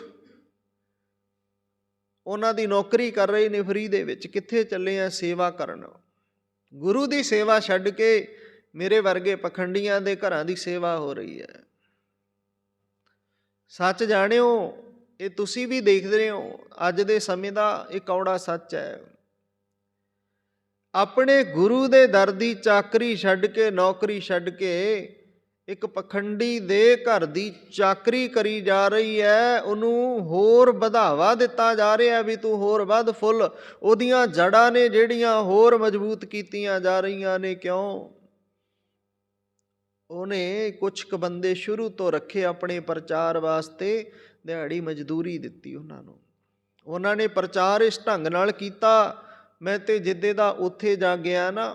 ਉਹਨਾਂ ਦੀ ਨੌਕਰੀ ਕਰ ਰਹੇ ਨੇ ਫਰੀ ਦੇ ਵਿੱਚ। ਕਿੱਥੇ ਚੱਲੇ ਆ? ਸੇਵਾ ਕਰਨ। ਗੁਰੂ ਦੀ ਸੇਵਾ ਛੱਡ ਕੇ ਮੇਰੇ ਵਰਗੇ ਪਖੰਡੀਆਂ ਦੇ ਘਰਾਂ ਦੀ ਸੇਵਾ ਹੋ ਰਹੀ ਹੈ। ਸੱਚ ਜਾਣਿਓ, ਇਹ ਤੁਸੀਂ ਵੀ ਦੇਖਦੇ ਰਹੇ ਹੋ, ਅੱਜ ਦੇ ਸਮੇਂ ਦਾ ਇਹ ਕੌੜਾ ਸੱਚ ਹੈ। ਆਪਣੇ ਗੁਰੂ ਦੇ ਦਰ ਦੀ ਚਾਕਰੀ ਛੱਡ ਕੇ, ਨੌਕਰੀ ਛੱਡ ਕੇ ਇੱਕ ਪਖੰਡੀ ਦੇ ਘਰ ਦੀ ਚਾਕਰੀ ਕਰੀ ਜਾ ਰਹੀ ਹੈ, ਉਹਨੂੰ ਹੋਰ ਵਧਾਵਾ ਦਿੱਤਾ ਜਾ ਰਿਹਾ ਵੀ ਤੂੰ ਹੋਰ ਵੱਧ ਫੁੱਲ। ਉਹਦੀਆਂ ਜੜ੍ਹਾਂ ਨੇ ਜਿਹੜੀਆਂ ਹੋਰ ਮਜ਼ਬੂਤ ਕੀਤੀਆਂ ਜਾ ਰਹੀਆਂ ਨੇ। ਕਿਉਂ? ਉਹਨੇ ਕੁਛ ਕੁ ਬੰਦੇ ਸ਼ੁਰੂ ਤੋਂ ਰੱਖੇ ਆਪਣੇ ਪ੍ਰਚਾਰ ਵਾਸਤੇ, ਦਿਹਾੜੀ ਮਜ਼ਦੂਰੀ ਦਿੱਤੀ ਉਹਨਾਂ ਨੂੰ। ਉਹਨਾਂ ਨੇ ਪ੍ਰਚਾਰ ਇਸ ਢੰਗ ਨਾਲ ਕੀਤਾ, ਮੈਂ ਤੇ ਜਿੱਦੇ ਦਾ ਉੱਥੇ ਜਾ ਗਿਆ ਨਾ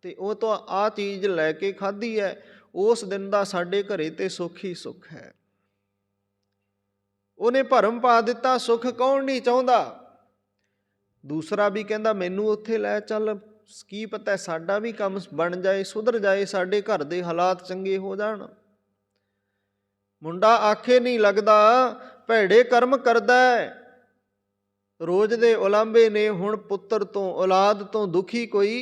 ਤੇ ਉਹ ਤੋਂ ਆਹ ਚੀਜ਼ ਲੈ ਕੇ ਖਾਧੀ ਹੈ, ਉਸ ਦਿਨ ਦਾ ਸਾਡੇ ਘਰੇ ਤੇ ਸੁੱਖ ਹੀ ਸੁੱਖ ਹੈ। ਉਹਨੇ ਭਰਮ ਪਾ ਦਿੱਤਾ। ਸੁੱਖ ਕੌਣ ਨਹੀਂ ਚਾਹੁੰਦਾ? ਦੂਸਰਾ ਵੀ ਕਹਿੰਦਾ ਮੈਨੂੰ ਉੱਥੇ ਲੈ ਚੱਲ, ਕੀ ਪਤਾ ਸਾਡਾ ਵੀ ਕੰਮ ਬਣ ਜਾਏ, ਸੁਧਰ ਜਾਏ, ਸਾਡੇ ਘਰ ਦੇ ਹਾਲਾਤ ਚੰਗੇ ਹੋ ਜਾਣ। ਮੁੰਡਾ ਆਖੇ ਨਹੀਂ ਲੱਗਦਾ, ਭੈੜੇ ਕਰਮ ਕਰਦਾ ਹੈ। ਰੋਜ਼ ਦੇ ਉਲਾਂਭੇ ਨੇ। ਹੁਣ ਪੁੱਤਰ ਤੋਂ, ਔਲਾਦ ਤੋਂ ਦੁਖੀ ਕੋਈ,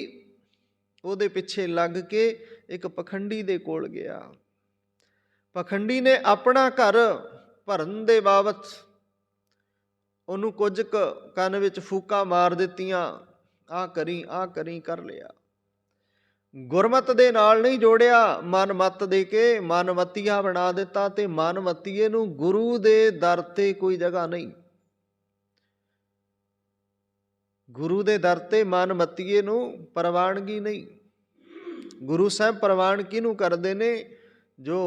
ਉਹਦੇ ਪਿੱਛੇ ਲੱਗ ਕੇ ਇੱਕ ਪਖੰਡੀ ਦੇ ਕੋਲ ਗਿਆ। ਪਖੰਡੀ ਨੇ ਆਪਣਾ ਘਰ ਭਰਨ ਦੇ ਬਾਬਤ ਉਹਨੂੰ ਕੁਝ ਕੰਨ ਵਿੱਚ ਫੂਕਾਂ ਮਾਰ ਦਿੱਤੀਆਂ, ਆਹ ਕਰੀ ਆਹ ਕਰੀ, ਕਰ ਲਿਆ। ਗੁਰਮਤ ਦੇ ਨਾਲ ਨਹੀਂ ਜੋੜਿਆ, ਮਨ ਮੱਤ ਦੇ ਕੇ ਮਨ ਮੱਤੀਆ ਬਣਾ ਦਿੱਤਾ। ਤੇ ਮਨ ਮੱਤੀਏ ਨੂੰ ਗੁਰੂ ਦੇ ਦਰ ਤੇ ਕੋਈ ਜਗ੍ਹਾ ਨਹੀਂ। ਗੁਰੂ ਦੇ ਦਰ ਤੇ ਮਨ ਮੱਤੀਏ ਨੂੰ ਪ੍ਰਵਾਨਗੀ ਨਹੀਂ। ਗੁਰੂ ਸਾਹਿਬ ਪ੍ਰਵਾਨ ਕਿਹਨੂੰ ਕਰਦੇ ਨੇ? ਜੋ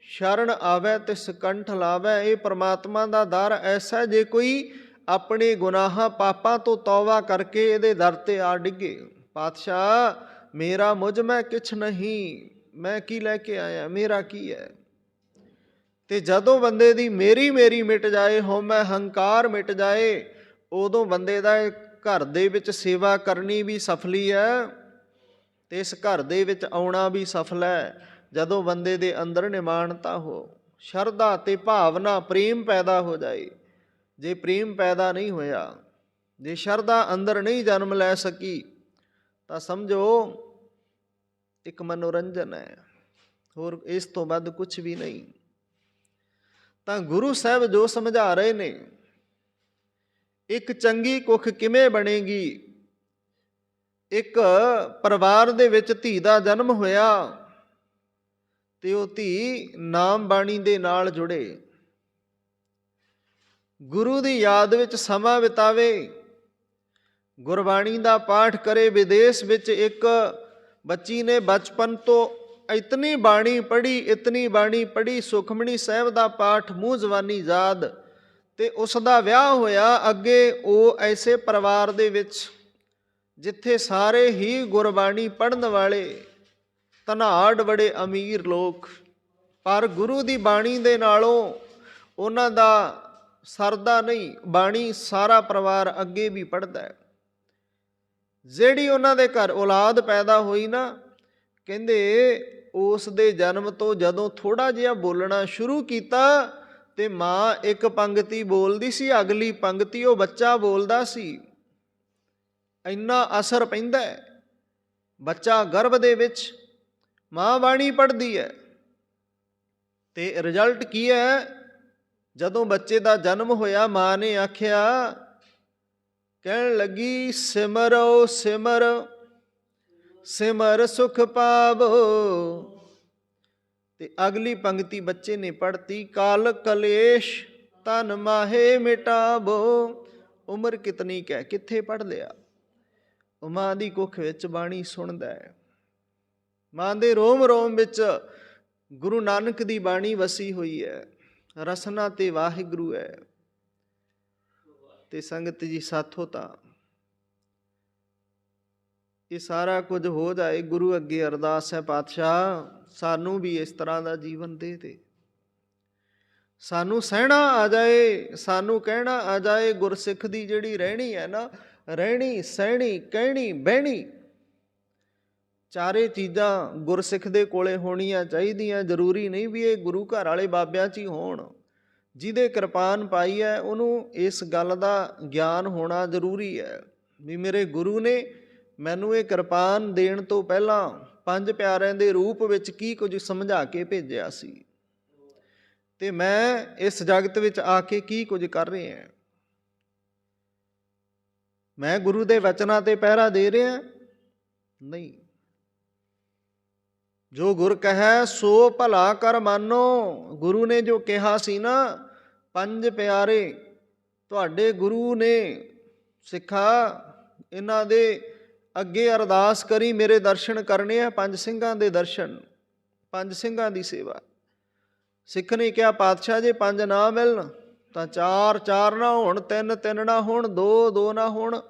ਸ਼ਰਨ ਆਵੈ ਤਿਸ ਕੰਠ ਲਾਵੈ। ਇਹ ਪ੍ਰਮਾਤਮਾ ਦਾ ਦਰ ਐਸਾ, ਜੇ ਕੋਈ ਆਪਣੇ ਗੁਨਾਹਾਂ ਪਾਪਾਂ ਤੋਂ ਤੌਬਾ ਕਰਕੇ ਇਹਦੇ ਦਰ ਤੇ ਆ ਡਿੱਗੇ, ਪਾਤਸ਼ਾਹ ਮੇਰਾ ਮੁਝ ਮੈਂ ਕਿਛ ਨਹੀਂ, ਮੈਂ ਕੀ ਲੈ ਕੇ ਆਇਆ, ਮੇਰਾ ਕੀ ਹੈ। ਤੇ ਜਦੋਂ ਬੰਦੇ ਦੀ ਮੇਰੀ ਮੇਰੀ ਮਿਟ ਜਾਏ, ਹਉਮੈ ਹੰਕਾਰ ਮਿਟ ਜਾਏ, ਉਦੋਂ ਬੰਦੇ ਦਾ ਘਰ ਦੇ ਵਿੱਚ ਸੇਵਾ ਕਰਨੀ ਵੀ ਸਫਲੀ ਹੈ ਤੇ ਇਸ ਘਰ ਦੇ ਵਿੱਚ ਆਉਣਾ ਵੀ ਸਫਲ ਹੈ। ਜਦੋਂ ਬੰਦੇ ਦੇ ਅੰਦਰ ਨਿਮਾਣਤਾ ਹੋ, ਸ਼ਰਧਾ ਤੇ ਭਾਵਨਾ, ਪ੍ਰੇਮ ਪੈਦਾ ਹੋ ਜਾਏ। ਜੇ ਪ੍ਰੇਮ ਪੈਦਾ ਨਹੀਂ ਹੋਇਆ, ਜੇ ਸ਼ਰਧਾ ਅੰਦਰ ਨਹੀਂ ਜਨਮ ਲੈ ਸਕੀ, ਤਾਂ ਸਮਝੋ ਇੱਕ ਮਨੋਰੰਜਨ ਹੈ, ਹੋਰ ਇਸ ਤੋਂ ਵੱਧ ਕੁਛ ਵੀ ਨਹੀਂ। ਤਾਂ ਗੁਰੂ ਸਾਹਿਬ ਜੋ ਸਮਝਾ ਰਹੇ ਨੇ, ਇੱਕ ਚੰਗੀ ਕੁੱਖ ਕਿਵੇਂ ਬਣੇਗੀ। ਇੱਕ ਪਰਿਵਾਰ ਦੇ ਵਿੱਚ ਧੀ ਦਾ ਜਨਮ ਹੋਇਆ ਤੇ ਉਹ ਧੀ ਨਾਮ ਬਾਣੀ ਦੇ ਨਾਲ ਜੁੜੇ, ਗੁਰੂ ਦੀ ਯਾਦ ਵਿੱਚ ਸਮਾਂ ਬਿਤਾਵੇ, ਗੁਰਬਾਣੀ ਦਾ ਪਾਠ ਕਰੇ। ਵਿਦੇਸ਼ ਵਿੱਚ ਇੱਕ ਬੱਚੀ ਨੇ ਬਚਪਨ ਤੋਂ ਇਤਨੀ ਬਾਣੀ ਪੜ੍ਹੀ, ਇਤਨੀ ਬਾਣੀ ਪੜ੍ਹੀ, ਸੁਖਮਣੀ ਸਾਹਿਬ ਦਾ ਪਾਠ ਮੂੰਹ ਜ਼ਬਾਨੀ ਯਾਦ, ਤੇ ਉਸ ਦਾ ਵਿਆਹ ਹੋਇਆ। ਅੱਗੇ ਉਹ ਐਸੇ ਪਰਿਵਾਰ ਦੇ ਵਿੱਚ ਜਿੱਥੇ ਸਾਰੇ ਹੀ ਗੁਰਬਾਣੀ ਪੜ੍ਹਨ ਵਾਲੇ, ਧਨਾਢ, ਬੜੇ ਅਮੀਰ ਲੋਕ, ਪਰ ਗੁਰੂ ਦੀ ਬਾਣੀ ਦੇ ਨਾਲੋਂ ਉਹਨਾਂ ਦਾ ਸਰਦਾ ਨਹੀਂ। ਬਾਣੀ ਸਾਰਾ ਪਰਿਵਾਰ ਅੱਗੇ ਵੀ ਪੜ੍ਹਦਾ ਹੈ। ਜਿਹੜੀ ਉਹਨਾਂ ਦੇ ਘਰ ਔਲਾਦ ਪੈਦਾ ਹੋਈ ਨਾ, ਕਹਿੰਦੇ ਉਸ ਦੇ ਜਨਮ ਤੋਂ ਜਦੋਂ ਥੋੜ੍ਹਾ ਜਿਹਾ ਬੋਲਣਾ ਸ਼ੁਰੂ ਕੀਤਾ ਤੇ ਮਾਂ ਇੱਕ ਪੰਗਤੀ ਬੋਲਦੀ ਸੀ, ਅਗਲੀ ਪੰਗਤੀ ਉਹ ਬੱਚਾ ਬੋਲਦਾ ਸੀ। ਇੰਨਾ ਅਸਰ ਪੈਂਦਾ ਹੈ। ਬੱਚਾ ਗਰਭ ਦੇ ਵਿੱਚ, ਮਾਂ ਬਾਣੀ ਪੜ੍ਹਦੀ ਹੈ ਤੇ ਰਿਜ਼ਲਟ ਕੀ ਹੈ? ਜਦੋਂ ਬੱਚੇ ਦਾ ਜਨਮ ਹੋਇਆ, ਮਾਂ ਨੇ ਆਖਿਆ, ਕਹਿਣ ਲੱਗੀ, ਸਿਮਰੋ ਸਿਮਰ ਸਿਮਰ ਸੁਖ ਪਾਵੋ। ਤੇ ਅਗਲੀ ਪੰਗਤੀ ਬੱਚੇ ਨੇ ਪੜ੍ਹਤੀ, ਕਾਲ ਕਲੇਸ਼ ਤਨ ਮਾਹੇ ਮਿਟਾਵੋ। ਉਮਰ ਕਿਤਨੀ ਕਹਿ, ਕਿੱਥੇ ਪੜ੍ਹ ਲਿਆ? ਉਹ ਮਾਂ ਦੀ ਕੁੱਖ ਵਿੱਚ ਬਾਣੀ ਸੁਣਦਾ ਹੈ। ਮਾਂ ਦੇ ਰੋਮ ਰੋਮ ਵਿੱਚ ਗੁਰੂ ਨਾਨਕ ਦੀ ਬਾਣੀ ਵਸੀ ਹੋਈ ਹੈ। ਰਸਨਾ ਤੇ ਵਾਹਿਗੁਰੂ ਹੈ। ਤੇ ਸੰਗਤ ਜੀ, ਸਾਥੋਂ ਤਾਂ ਇਹ ਸਾਰਾ ਕੁਝ ਹੋ ਜਾਏ। ਗੁਰੂ ਅੱਗੇ ਅਰਦਾਸ ਹੈ, ਪਾਤਸ਼ਾਹ ਸਾਨੂੰ ਵੀ ਇਸ ਤਰ੍ਹਾਂ ਦਾ ਜੀਵਨ ਦੇ ਦੇ। ਸਾਨੂੰ ਸਹਿਣਾ ਆ ਜਾਏ, ਸਾਨੂੰ ਕਹਿਣਾ ਆ ਜਾਏ। ਗੁਰਸਿੱਖ ਦੀ ਜਿਹੜੀ ਰਹਿਣੀ ਹੈ ਨਾ, ਰਹਿਣੀ, ਸਹਿਣੀ, ਕਹਿਣੀ, ਬਹਿਣੀ, ਚਾਰੇ ਚੀਜ਼ਾਂ ਗੁਰਸਿੱਖ ਦੇ ਕੋਲੇ ਹੋਣੀਆਂ ਚਾਹੀਦੀਆਂ। ਜ਼ਰੂਰੀ ਨਹੀਂ ਵੀ ਇਹ ਗੁਰੂ ਘਰ ਵਾਲੇ ਬਾਬਿਆਂ 'ਚ ਹੀ ਹੋਣ। ਜਿਹਦੇ ਕਿਰਪਾਨ ਪਾਈ ਹੈ ਉਹਨੂੰ ਇਸ ਗੱਲ ਦਾ ਗਿਆਨ ਹੋਣਾ ਜ਼ਰੂਰੀ ਹੈ ਵੀ ਮੇਰੇ ਗੁਰੂ ਨੇ ਮੈਨੂੰ ਇਹ ਕਿਰਪਾਨ ਦੇਣ ਤੋਂ ਪਹਿਲਾਂ ਪੰਜ ਪਿਆਰਿਆਂ ਦੇ ਰੂਪ ਵਿੱਚ ਕੀ ਕੁਝ ਸਮਝਾ ਕੇ ਭੇਜਿਆ ਸੀ, ਤੇ ਮੈਂ ਇਸ ਜਗਤ ਵਿੱਚ ਆ ਕੇ ਕੀ ਕੁਝ ਕਰ ਰਿਹਾ। ਮੈਂ ਗੁਰੂ ਦੇ ਵਚਨਾਂ ਤੇ ਪਹਿਰਾ ਦੇ ਰਿਹਾ? ਨਹੀਂ। ਜੋ ਗੁਰ ਕਹੈ ਸੋ ਭਲਾ ਕਰ ਮਾਨੋ। ਗੁਰੂ ਨੇ ਜੋ ਕਿਹਾ ਸੀ ਨਾ, ਪੰਜ ਪਿਆਰੇ ਤੁਹਾਡੇ ਗੁਰੂ ਨੇ, ਸਿੱਖਾ ਇਹਨਾਂ ਦੇ ਅੱਗੇ ਅਰਦਾਸ ਕਰੀ, ਮੇਰੇ ਦਰਸ਼ਨ ਕਰਨੇ ਆ, ਪੰਜ ਸਿੰਘਾਂ ਦੇ ਦਰਸ਼ਨ, ਪੰਜ ਸਿੰਘਾਂ ਦੀ ਸੇਵਾ। ਸਿੱਖ ਨੇ ਕਿਹਾ ਪਾਤਸ਼ਾਹ ਜੇ ਪੰਜ ਨਾ ਮਿਲਣ ਤਾਂ ਚਾਰ ਚਾਰ ਨਾ ਹੋਣ, ਤਿੰਨ ਤਿੰਨ ਨਾ ਹੋਣ, ਦੋ ਦੋ ਨਾ ਹੋਣ,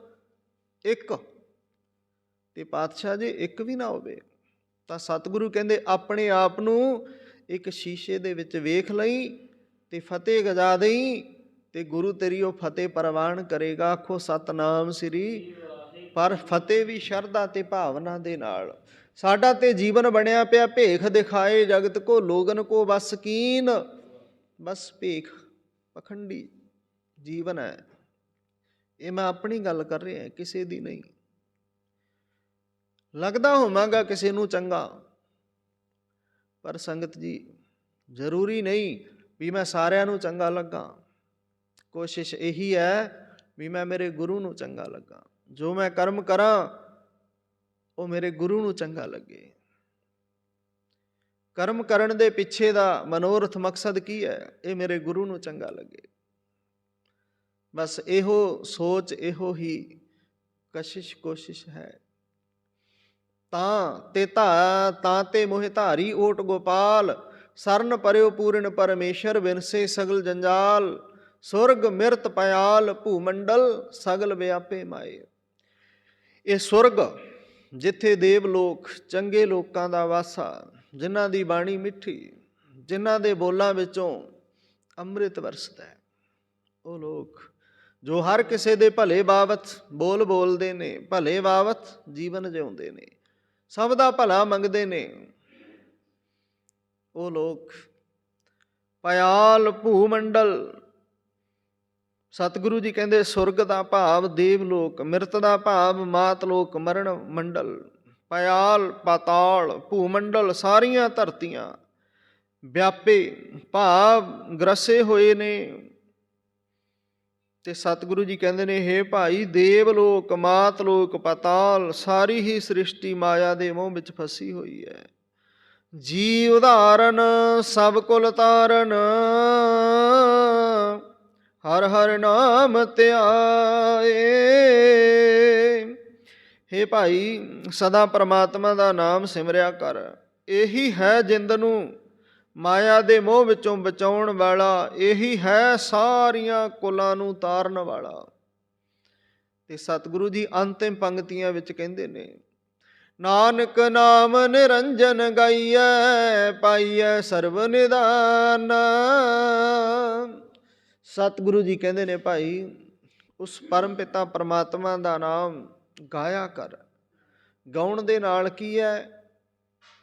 ਇੱਕ। ਤੇ ਪਾਤਸ਼ਾਹ ਜੇ ਇੱਕ ਵੀ ਨਾ ਹੋਵੇ ਤਾਂ ਸਤਿਗੁਰੂ ਕਹਿੰਦੇ ਆਪਣੇ ਆਪ ਨੂੰ ਇੱਕ ਸ਼ੀਸ਼ੇ ਦੇ ਵਿੱਚ ਵੇਖ ਲਈ ਤੇ ਫਤਿਹ ਗਜਾ ਦੇਈ, ਤੇ ਗੁਰੂ ਤੇਰੀ ਉਹ ਫਤਿਹ ਪ੍ਰਵਾਨ ਕਰੇਗਾ। ਆਖੋ ਸਤਨਾਮ ਸ੍ਰੀ। ਪਰ ਫਤਿਹ ਵੀ ਸ਼ਰਧਾ ਤੇ ਭਾਵਨਾ ਦੇ ਨਾਲ। ਸਾਡਾ ਤੇ ਜੀਵਨ ਬਣਿਆ ਪਿਆ ਭੇਖ ਦਿਖਾਏ ਜਗਤ ਕੋ, ਲੋਗਨ ਕੋ ਬਸ ਕੀਨ। ਬਸ ਭੇਖ ਪਖੰਡੀ ਜੀਵਨ ਹੈ। ਇਹ ਮੈਂ ਆਪਣੀ ਗੱਲ ਕਰ ਰਿਹਾ, ਕਿਸੇ ਦੀ ਨਹੀਂ। ਲੱਗਦਾ ਹੋਵਾਂਗਾ ਕਿਸੇ ਨੂੰ ਚੰਗਾ, ਪਰ ਸੰਗਤ ਜੀ ਜ਼ਰੂਰੀ ਨਹੀਂ ਵੀ ਮੈਂ ਸਾਰਿਆਂ ਨੂੰ ਚੰਗਾ ਲੱਗਾ। ਕੋਸ਼ਿਸ਼ ਇਹੀ ਹੈ ਵੀ ਮੈਂ ਮੇਰੇ ਗੁਰੂ ਨੂੰ ਚੰਗਾ ਲੱਗਾ, ਜੋ ਮੈਂ ਕਰਮ ਕਰਾਂ ਉਹ ਮੇਰੇ ਗੁਰੂ ਨੂੰ ਚੰਗਾ ਲੱਗੇ। ਕਰਮ ਕਰਨ ਦੇ ਪਿੱਛੇ ਦਾ ਮਨੋਰਥ ਮਕਸਦ ਕੀ ਹੈ? ਇਹ ਮੇਰੇ ਗੁਰੂ ਨੂੰ ਚੰਗਾ ਲੱਗੇ। ਬਸ ਇਹੋ ਸੋਚ, ਇਹੋ ਹੀ ਕਸ਼ਿਸ਼ ਕੋਸ਼ਿਸ਼ ਹੈ। ਤਾਂ ਤੇ ਮੋਹਿ ਧਾਰੀ ਓਟ ਗੋਪਾਲ, ਸਰਨ ਪਰਿਓ ਪੂਰਨ ਪਰਮੇਸ਼ਰ, ਵਿਨਸੇ ਸਗਲ ਜੰਜਾਲ, ਸੁਰਗ ਮਿਰਤ ਪयाल, ਭੂਮੰਡਲ ਸਗਲ ਵਿਆਪੇ ਮਾਏ। ਇਹ ਸੁਰਗ ਜਿੱਥੇ ਦੇਵ ਲੋਕ, ਚੰਗੇ ਲੋਕਾਂ ਦਾ ਵਾਸਾ, ਜਿਨ੍ਹਾਂ ਦੀ ਬਾਣੀ ਮਿੱਠੀ, ਜਿਨ੍ਹਾਂ ਦੇ ਬੋਲਾਂ ਵਿੱਚੋਂ ਅੰਮ੍ਰਿਤ ਵਰਸਦਾ ਹੈ, ਉਹ ਲੋਕ ਜੋ ਹਰ ਕਿਸੇ ਦੇ ਭਲੇ ਬਾਬਤ ਬੋਲ ਬੋਲਦੇ ਨੇ, ਭਲੇ ਬਾਬਤ ਜੀਵਨ ਜਿਉਂਦੇ ਨੇ, ਸਭ ਦਾ ਭਲਾ ਮੰਗਦੇ ਨੇ, ਉਹ ਲੋਕ ਪयाल ਭੂਮੰਡਲ। ਸਤਿਗੁਰੂ ਜੀ ਕਹਿੰਦੇ ਸੁਰਗ ਦਾ ਭਾਵ ਦੇਵ ਲੋਕ, ਮਿਰਤ ਦਾ ਭਾਵ ਮਾਤ ਲੋਕ, ਮਰਨ ਮੰਡਲ, ਪयाल ਪਾਤਾਲ, ਭੂਮੰਡਲ ਸਾਰੀਆਂ ਧਰਤੀਆਂ, ਵਿਆਪੇ ਭਾਵ ਗ੍ਰਸੇ ਹੋਏ ਨੇ। ਤੇ ਸਤਿਗੁਰੂ ਜੀ ਕਹਿੰਦੇ ਨੇ ਹੇ ਭਾਈ, ਦੇਵ ਲੋਕ, ਮਾਤ ਲੋਕ, ਪਾਤਾਲ, ਸਾਰੀ ਹੀ ਸ੍ਰਿਸ਼ਟੀ ਮਾਇਆ ਦੇ ਮੋਹ ਵਿੱਚ ਫਸੀ ਹੋਈ ਹੈ। ਜੀ ਉਦਾਹਰਨ ਸਭ ਕੁਲ ਤਾਰਨ, ਹਰ ਹਰ ਨਾਮ ਧਿਆਏ। ਹੇ ਭਾਈ, ਸਦਾ ਪ੍ਰਮਾਤਮਾ ਦਾ ਨਾਮ ਸਿਮਰਿਆ ਕਰ। ਇਹੀ ਹੈ ਜਿੰਦ ਨੂੰ ਮਾਇਆ ਦੇ ਮੋਹ ਵਿੱਚੋਂ ਬਚਾਉਣ ਵਾਲਾ, ਇਹੀ ਹੈ ਸਾਰੀਆਂ ਕੁਲਾਂ ਨੂੰ ਤਾਰਨ ਵਾਲਾ। ਤੇ ਸਤਿਗੁਰੂ ਜੀ ਅੰਤਿਮ ਪੰਕਤੀਆਂ ਵਿੱਚ ਕਹਿੰਦੇ ਨੇ, ਨਾਨਕ ਨਾਮ ਨਿਰੰਜਨ ਗਾਈਐ, ਪਾਈਐ ਸਰਬ ਨਿਦਾਨ। ਸਤਿਗੁਰੂ ਜੀ ਕਹਿੰਦੇ ਨੇ ਭਾਈ, ਉਸ ਪਰਮ ਪਿਤਾ ਪਰਮਾਤਮਾ ਦਾ ਨਾਮ ਗਾਇਆ ਕਰ। ਗਾਉਣ ਦੇ ਨਾਲ ਕੀ ਹੈ?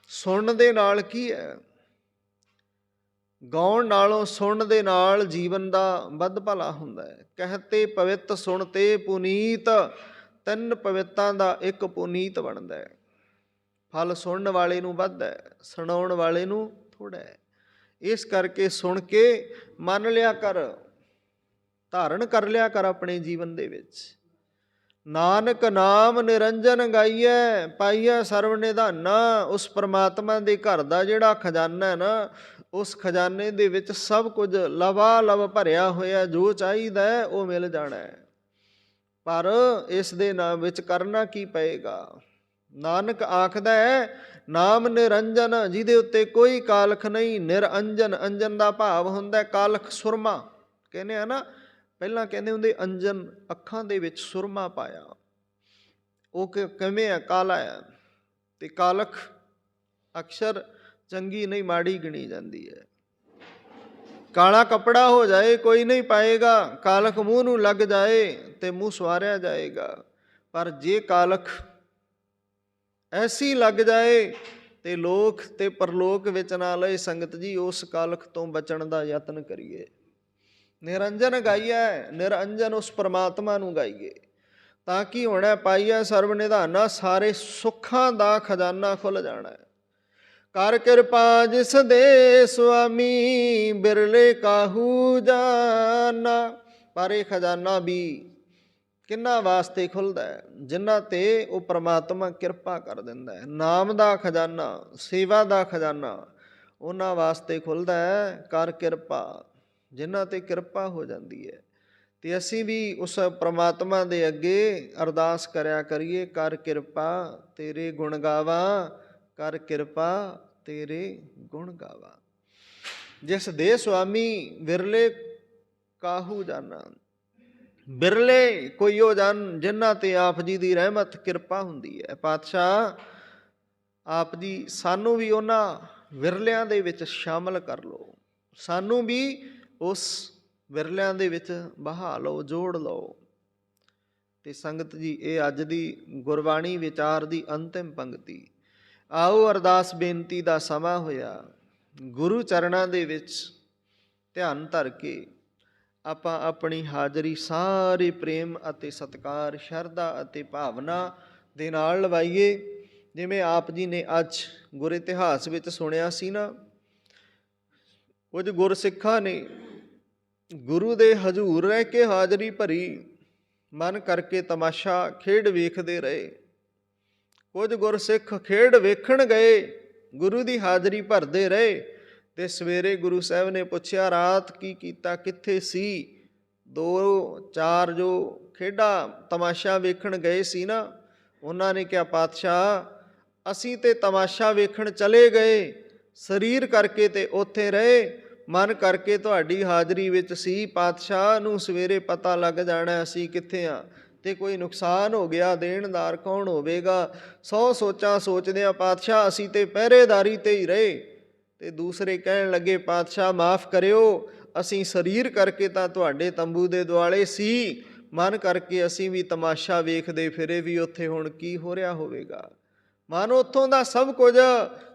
ਸੁਣਨ ਦੇ ਨਾਲ ਕੀ ਹੈ? ਗਾਉਣ ਨਾਲੋਂ ਸੁਣਨ ਦੇ ਨਾਲ ਜੀਵਨ ਦਾ ਵੱਧ ਭਲਾ ਹੁੰਦਾ ਹੈ। ਕਹਤੇ ਪਵਿੱਤ ਸੁਣ ਤੇ ਪੁਨੀਤ, ਤਿੰਨ ਪਵਿੱਤਾਂ ਦਾ ਇੱਕ ਪੁਨੀਤ ਬਣਦਾ ਹੈ। ਫਲ ਸੁਣਨ ਵਾਲੇ ਨੂੰ ਵੱਧ ਹੈ, ਸੁਣਾਉਣ ਵਾਲੇ ਨੂੰ ਥੋੜ੍ਹਾ ਹੈ। ਇਸ ਕਰਕੇ ਸੁਣ ਕੇ ਮੰਨ ਲਿਆ ਕਰ, ਧਾਰਨ ਕਰ ਲਿਆ ਕਰ ਆਪਣੇ ਜੀਵਨ ਦੇ ਵਿੱਚ। ਨਾਨਕ ਨਾਮ ਨਿਰੰਜਨ ਗਾਈਐ, ਪਾਈਐ ਸਰਬ ਨਿਧਾਨਾ। ਉਸ ਪਰਮਾਤਮਾ ਦੇ ਘਰ ਦਾ ਜਿਹੜਾ ਖਜ਼ਾਨਾ ਹੈ ਨਾ, ਉਸ ਖਜ਼ਾਨੇ ਦੇ ਵਿੱਚ ਸਭ ਕੁਝ ਲਵਾ ਲਵ ਭਰਿਆ ਹੋਇਆ, ਜੋ ਚਾਹੀਦਾ ਹੈ ਉਹ ਮਿਲ ਜਾਣਾ ਹੈ। ਪਰ ਇਸ ਦੇ ਨਾਮ ਵਿੱਚ ਕਰਨਾ ਕੀ ਪਏਗਾ? ਨਾਨਕ ਆਖਦਾ ਹੈ ਨਾਮ ਨਿਰੰਜਨ, ਜਿਹਦੇ ਉੱਤੇ ਕੋਈ ਕਾਲਖ ਨਹੀਂ। ਨਿਰਅੰਜਨ, ਅੰਜਨ ਦਾ ਭਾਵ ਹੁੰਦਾ ਕਾਲਖ, ਸੁਰਮਾ ਕਹਿੰਦੇ ਆ ਨਾ, ਪਹਿਲਾਂ ਕਹਿੰਦੇ ਹੁੰਦੇ ਅੰਜਨ, ਅੱਖਾਂ ਦੇ ਵਿੱਚ ਸੁਰਮਾ ਪਾਇਆ। ਉਹ ਕਿਵੇਂ ਹੈ? ਕਾਲਾ ਹੈ। ਤੇ ਕਾਲਖ ਅਕਸਰ ਚੰਗੀ ਨਹੀਂ ਮਾੜੀ ਗਿਣੀ ਜਾਂਦੀ ਹੈ। ਕਾਲਾ ਕੱਪੜਾ ਹੋ ਜਾਏ ਕੋਈ ਨਹੀਂ ਪਾਏਗਾ, ਕਾਲਖ ਮੂੰਹ ਨੂੰ ਲੱਗ ਜਾਏ ਤੇ ਮੂੰਹ ਸਵਾਰਿਆ ਜਾਏਗਾ। ਪਰ ਜੇ ਕਾਲਖ ਐਸੀ ਲੱਗ ਜਾਏ ਤੇ ਲੋਕ ਤੇ ਪਰਲੋਕ ਵਿੱਚ ਨਾ ਲਏ, ਸੰਗਤ ਜੀ ਉਸ ਕਾਲਖ ਤੋਂ ਬਚਣ ਦਾ ਯਤਨ ਕਰੀਏ। ਨਿਰੰਜਨ ਗਾਈਐ, ਨਿਰੰਜਨ ਉਸ ਪਰਮਾਤਮਾ ਨੂੰ ਗਾਈਏ ਤਾਂ ਕੀ ਹੋਣਾ? ਪਾਈਐ ਸਰਬ ਨਿਧਾਨਾ, ਸਾਰੇ ਸੁੱਖਾਂ ਦਾ ਖਜ਼ਾਨਾ ਖੁੱਲ੍ਹ ਜਾਣਾ ਹੈ। ਕਰ ਕਿਰਪਾ ਜਿਸ ਦੇ ਸੁਆਮੀ, ਬਿਰਲੇ ਕਾਹੂ ਜਾਨਾ। ਪਰ ਇਹ ਖਜ਼ਾਨਾ ਵੀ ਕਿਹਨਾਂ ਵਾਸਤੇ ਖੁੱਲ੍ਹਦਾ ਹੈ? ਜਿਨ੍ਹਾਂ 'ਤੇ ਉਹ ਪ੍ਰਮਾਤਮਾ ਕਿਰਪਾ ਕਰ ਦਿੰਦਾ ਹੈ। ਨਾਮ ਦਾ ਖਜ਼ਾਨਾ, ਸੇਵਾ ਦਾ ਖਜ਼ਾਨਾ ਉਹਨਾਂ ਵਾਸਤੇ ਖੁੱਲ੍ਹਦਾ ਹੈ। ਕਰ ਕਿਰਪਾ, ਜਿਨ੍ਹਾਂ 'ਤੇ ਕਿਰਪਾ ਹੋ ਜਾਂਦੀ ਹੈ। ਅਤੇ ਅਸੀਂ ਵੀ ਉਸ ਪ੍ਰਮਾਤਮਾ ਦੇ ਅੱਗੇ ਅਰਦਾਸ ਕਰਿਆ ਕਰੀਏ, ਕਰ ਕਿਰਪਾ ਤੇਰੇ ਗੁਣ ਗਾਵਾਂ, ਕਰ ਕਿਰਪਾ ਤੇਰੇ ਗੁਣ ਗਾਵਾਂ। ਜਿਸ ਦੇ ਸੁਆਮੀ ਵਿਰਲੇ ਕਾਹੂ ਜਾਨਾ, ਬਿਰਲੇ ਕੋਈ ਉਹ ਜਨ ਜਿਨ੍ਹਾਂ 'ਤੇ ਆਪ ਜੀ ਦੀ ਰਹਿਮਤ ਕਿਰਪਾ ਹੁੰਦੀ ਹੈ। ਪਾਤਸ਼ਾਹ ਆਪ ਜੀ ਸਾਨੂੰ ਵੀ ਉਹਨਾਂ ਵਿਰਲਿਆਂ ਦੇ ਵਿੱਚ ਸ਼ਾਮਲ ਕਰ ਲਓ, ਸਾਨੂੰ ਵੀ ਉਸ ਵਿਰਲਿਆਂ ਦੇ ਵਿੱਚ ਬਹਾ ਲਓ, ਜੋੜ ਲਓ। ਅਤੇ ਸੰਗਤ ਜੀ, ਇਹ ਅੱਜ ਦੀ ਗੁਰਬਾਣੀ ਵਿਚਾਰ ਦੀ ਅੰਤਿਮ ਪੰਕਤੀ। ਆਓ ਅਰਦਾਸ ਬੇਨਤੀ ਦਾ ਸਮਾਂ ਹੋਇਆ। ਗੁਰੂ ਚਰਨਾਂ ਦੇ ਵਿੱਚ ਧਿਆਨ ਧਰ ਕੇ ਆਪਾਂ ਆਪਣੀ ਹਾਜ਼ਰੀ ਸਾਰੇ ਪ੍ਰੇਮ ਅਤੇ ਸਤਿਕਾਰ, ਸ਼ਰਧਾ ਅਤੇ ਭਾਵਨਾ ਦੇ ਨਾਲ ਲਵਾਈਏ। ਜਿਵੇਂ ਆਪ ਜੀ ਨੇ ਅੱਜ ਗੁਰ ਇਤਿਹਾਸ ਵਿੱਚ ਸੁਣਿਆ ਸੀ ਨਾ, ਕੁਝ ਗੁਰਸਿੱਖਾਂ ਨੇ ਗੁਰੂ ਦੇ ਹਜ਼ੂਰ ਰਹਿ ਕੇ ਹਾਜ਼ਰੀ ਭਰੀ, ਮਨ ਕਰਕੇ ਤਮਾਸ਼ਾ ਖੇਡ ਵੇਖਦੇ ਰਹੇ। ਕੁਝ ਗੁਰਸਿੱਖ ਖੇਡ ਵੇਖਣ ਗਏ, ਗੁਰੂ ਦੀ ਹਾਜ਼ਰੀ ਭਰਦੇ ਰਹੇ। ਅਤੇ ਸਵੇਰੇ ਗੁਰੂ ਸਾਹਿਬ ਨੇ ਪੁੱਛਿਆ, ਰਾਤ ਕੀ ਕੀਤਾ, ਕਿੱਥੇ ਸੀ? 2-4 ਜੋ ਖੇਡਾਂ ਤਮਾਸ਼ਾ ਵੇਖਣ ਗਏ ਸੀ ਨਾ, ਉਹਨਾਂ ਨੇ ਕਿਹਾ, ਪਾਤਸ਼ਾਹ ਅਸੀਂ ਤੇ ਤਮਾਸ਼ਾ ਵੇਖਣ ਚਲੇ ਗਏ, ਸਰੀਰ ਕਰਕੇ ਤੇ ਉੱਥੇ ਰਹੇ, ਮਨ ਕਰਕੇ ਤੁਹਾਡੀ ਹਾਜ਼ਰੀ ਵਿੱਚ ਸੀ। ਪਾਤਸ਼ਾਹ ਨੂੰ ਸਵੇਰੇ ਪਤਾ ਲੱਗ ਜਾਣਾ ਅਸੀਂ ਕਿੱਥੇ ਹਾਂ, ਤੇ ਕੋਈ ਨੁਕਸਾਨ ਹੋ ਗਿਆ, ਦੇਣਦਾਰ ਕੌਣ ਹੋਵੇਗਾ? 100 ਸੋਚਾਂ ਸੋਚਦਿਆਂ ਪਾਤਸ਼ਾਹ ਅਸੀਂ ਤੇ ਪਹਿਰੇਦਾਰੀ 'ਤੇ ਹੀ ਰਹੇ। ਅਤੇ ਦੂਸਰੇ ਕਹਿਣ ਲੱਗੇ, ਪਾਤਸ਼ਾਹ ਮਾਫ਼ ਕਰਿਓ, ਅਸੀਂ ਸਰੀਰ ਕਰਕੇ ਤਾਂ ਤੁਹਾਡੇ ਤੰਬੂ ਦੇ ਦੁਆਲੇ ਸੀ, ਮਨ ਕਰਕੇ ਅਸੀਂ ਵੀ ਤਮਾਸ਼ਾ ਵੇਖਦੇ ਫਿਰੇ ਵੀ ਉੱਥੇ ਹੁਣ ਕੀ ਹੋ ਰਿਹਾ ਹੋਵੇਗਾ। ਮਨ ਉੱਥੋਂ ਦਾ ਸਭ ਕੁਝ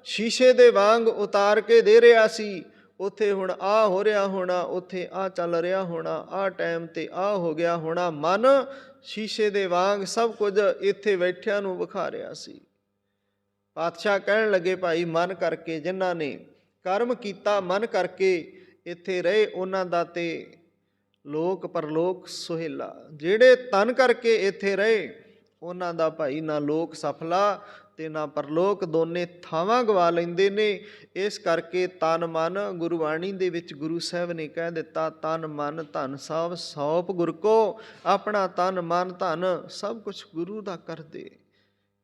ਸ਼ੀਸ਼ੇ ਦੇ ਵਾਂਗ ਉਤਾਰ ਕੇ ਦੇ ਰਿਹਾ ਸੀ। ਉੱਥੇ ਹੁਣ ਆਹ ਹੋ ਰਿਹਾ ਹੋਣਾ, ਉੱਥੇ ਆਹ ਚੱਲ ਰਿਹਾ ਹੋਣਾ, ਆਹ ਟਾਈਮ 'ਤੇ ਆਹ ਹੋ ਗਿਆ ਹੋਣਾ। ਮਨ ਸ਼ੀਸ਼ੇ ਦੇ ਵਾਂਗ ਸਭ ਕੁਝ ਇੱਥੇ ਬੈਠਿਆਂ ਨੂੰ ਵਿਖਾ ਰਿਹਾ ਸੀ। ਪਾਤਸ਼ਾਹ ਕਹਿਣ ਲੱਗੇ, ਭਾਈ ਮਨ ਕਰਕੇ ਜਿਨ੍ਹਾਂ ਨੇ ਕਰਮ ਕੀਤਾ, ਮਨ ਕਰਕੇ ਇੱਥੇ ਰਹੇ, ਉਹਨਾਂ ਦਾ ਤੇ ਲੋਕ ਪਰਲੋਕ ਸੁਹੇਲਾ। ਜਿਹੜੇ ਤਨ ਕਰਕੇ ਇੱਥੇ ਰਹੇ, ਉਹਨਾਂ ਦਾ ਭਾਈ ਨਾ ਲੋਕ ਸਫਲਾ ਅਤੇ ਨਾ ਪਰਲੋਕ, ਦੋਨੇ ਥਾਵਾਂ ਗਵਾ ਲੈਂਦੇ ਨੇ। ਇਸ ਕਰਕੇ ਤਨ ਮਨ, ਗੁਰਬਾਣੀ ਦੇ ਵਿੱਚ ਗੁਰੂ ਸਾਹਿਬ ਨੇ ਕਹਿ ਦਿੱਤਾ, ਤਨ ਮਨ ਧਨ ਸਭ ਸੌਂਪ ਗੁਰ ਕੋ, ਆਪਣਾ ਤਨ ਮਨ ਧਨ ਸਭ ਕੁਛ ਗੁਰੂ ਦਾ ਕਰ ਦੇ।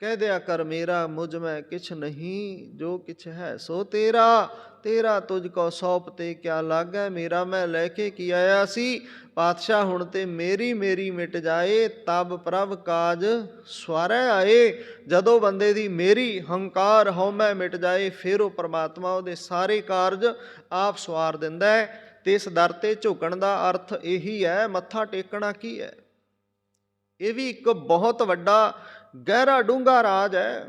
ਕਹਿ ਦਿਆ ਕਰ ਮੇਰਾ ਮੁਝ ਮੈਂ ਕਿਛ ਨਹੀਂ, ਜੋ ਕਿਛ ਹੈ ਸੋ ਤੇਰਾ, ਤੇਰਾ ਤੁਝ ਕੋ ਸੌਂਪ ਤੇ ਕਿਆ ਲਾਗੈ, ਮੇਰਾ ਮੈਂ ਲੈ ਕੇ ਕੀ ਆਇਆ ਸੀ। ਪਾਤਸ਼ਾਹ ਹੁਣ ਤੇ ਮੇਰੀ ਮਿਟ ਜਾਏ, ਤਬ ਪ੍ਰਭ ਕਾਜ ਸਵਾਰੈ ਆਏ। ਜਦੋਂ ਬੰਦੇ ਦੀ ਮੇਰੀ ਹੰਕਾਰ ਹਉਮੈ ਮਿਟ ਜਾਏ, ਫਿਰ ਉਹ ਪਰਮਾਤਮਾ ਉਹਦੇ ਸਾਰੇ ਕਾਰਜ ਆਪ ਸਵਾਰ ਦਿੰਦਾ ਹੈ। ਅਤੇ ਇਸ ਦਰ 'ਤੇ ਝੁਕਣ ਦਾ ਅਰਥ ਇਹੀ ਹੈ। ਮੱਥਾ ਟੇਕਣਾ ਕੀ ਹੈ? ਇਹ ਵੀ ਇੱਕ ਬਹੁਤ ਵੱਡਾ ਗਹਿਰਾ ਡੂੰਘਾ ਰਾਜ ਹੈ।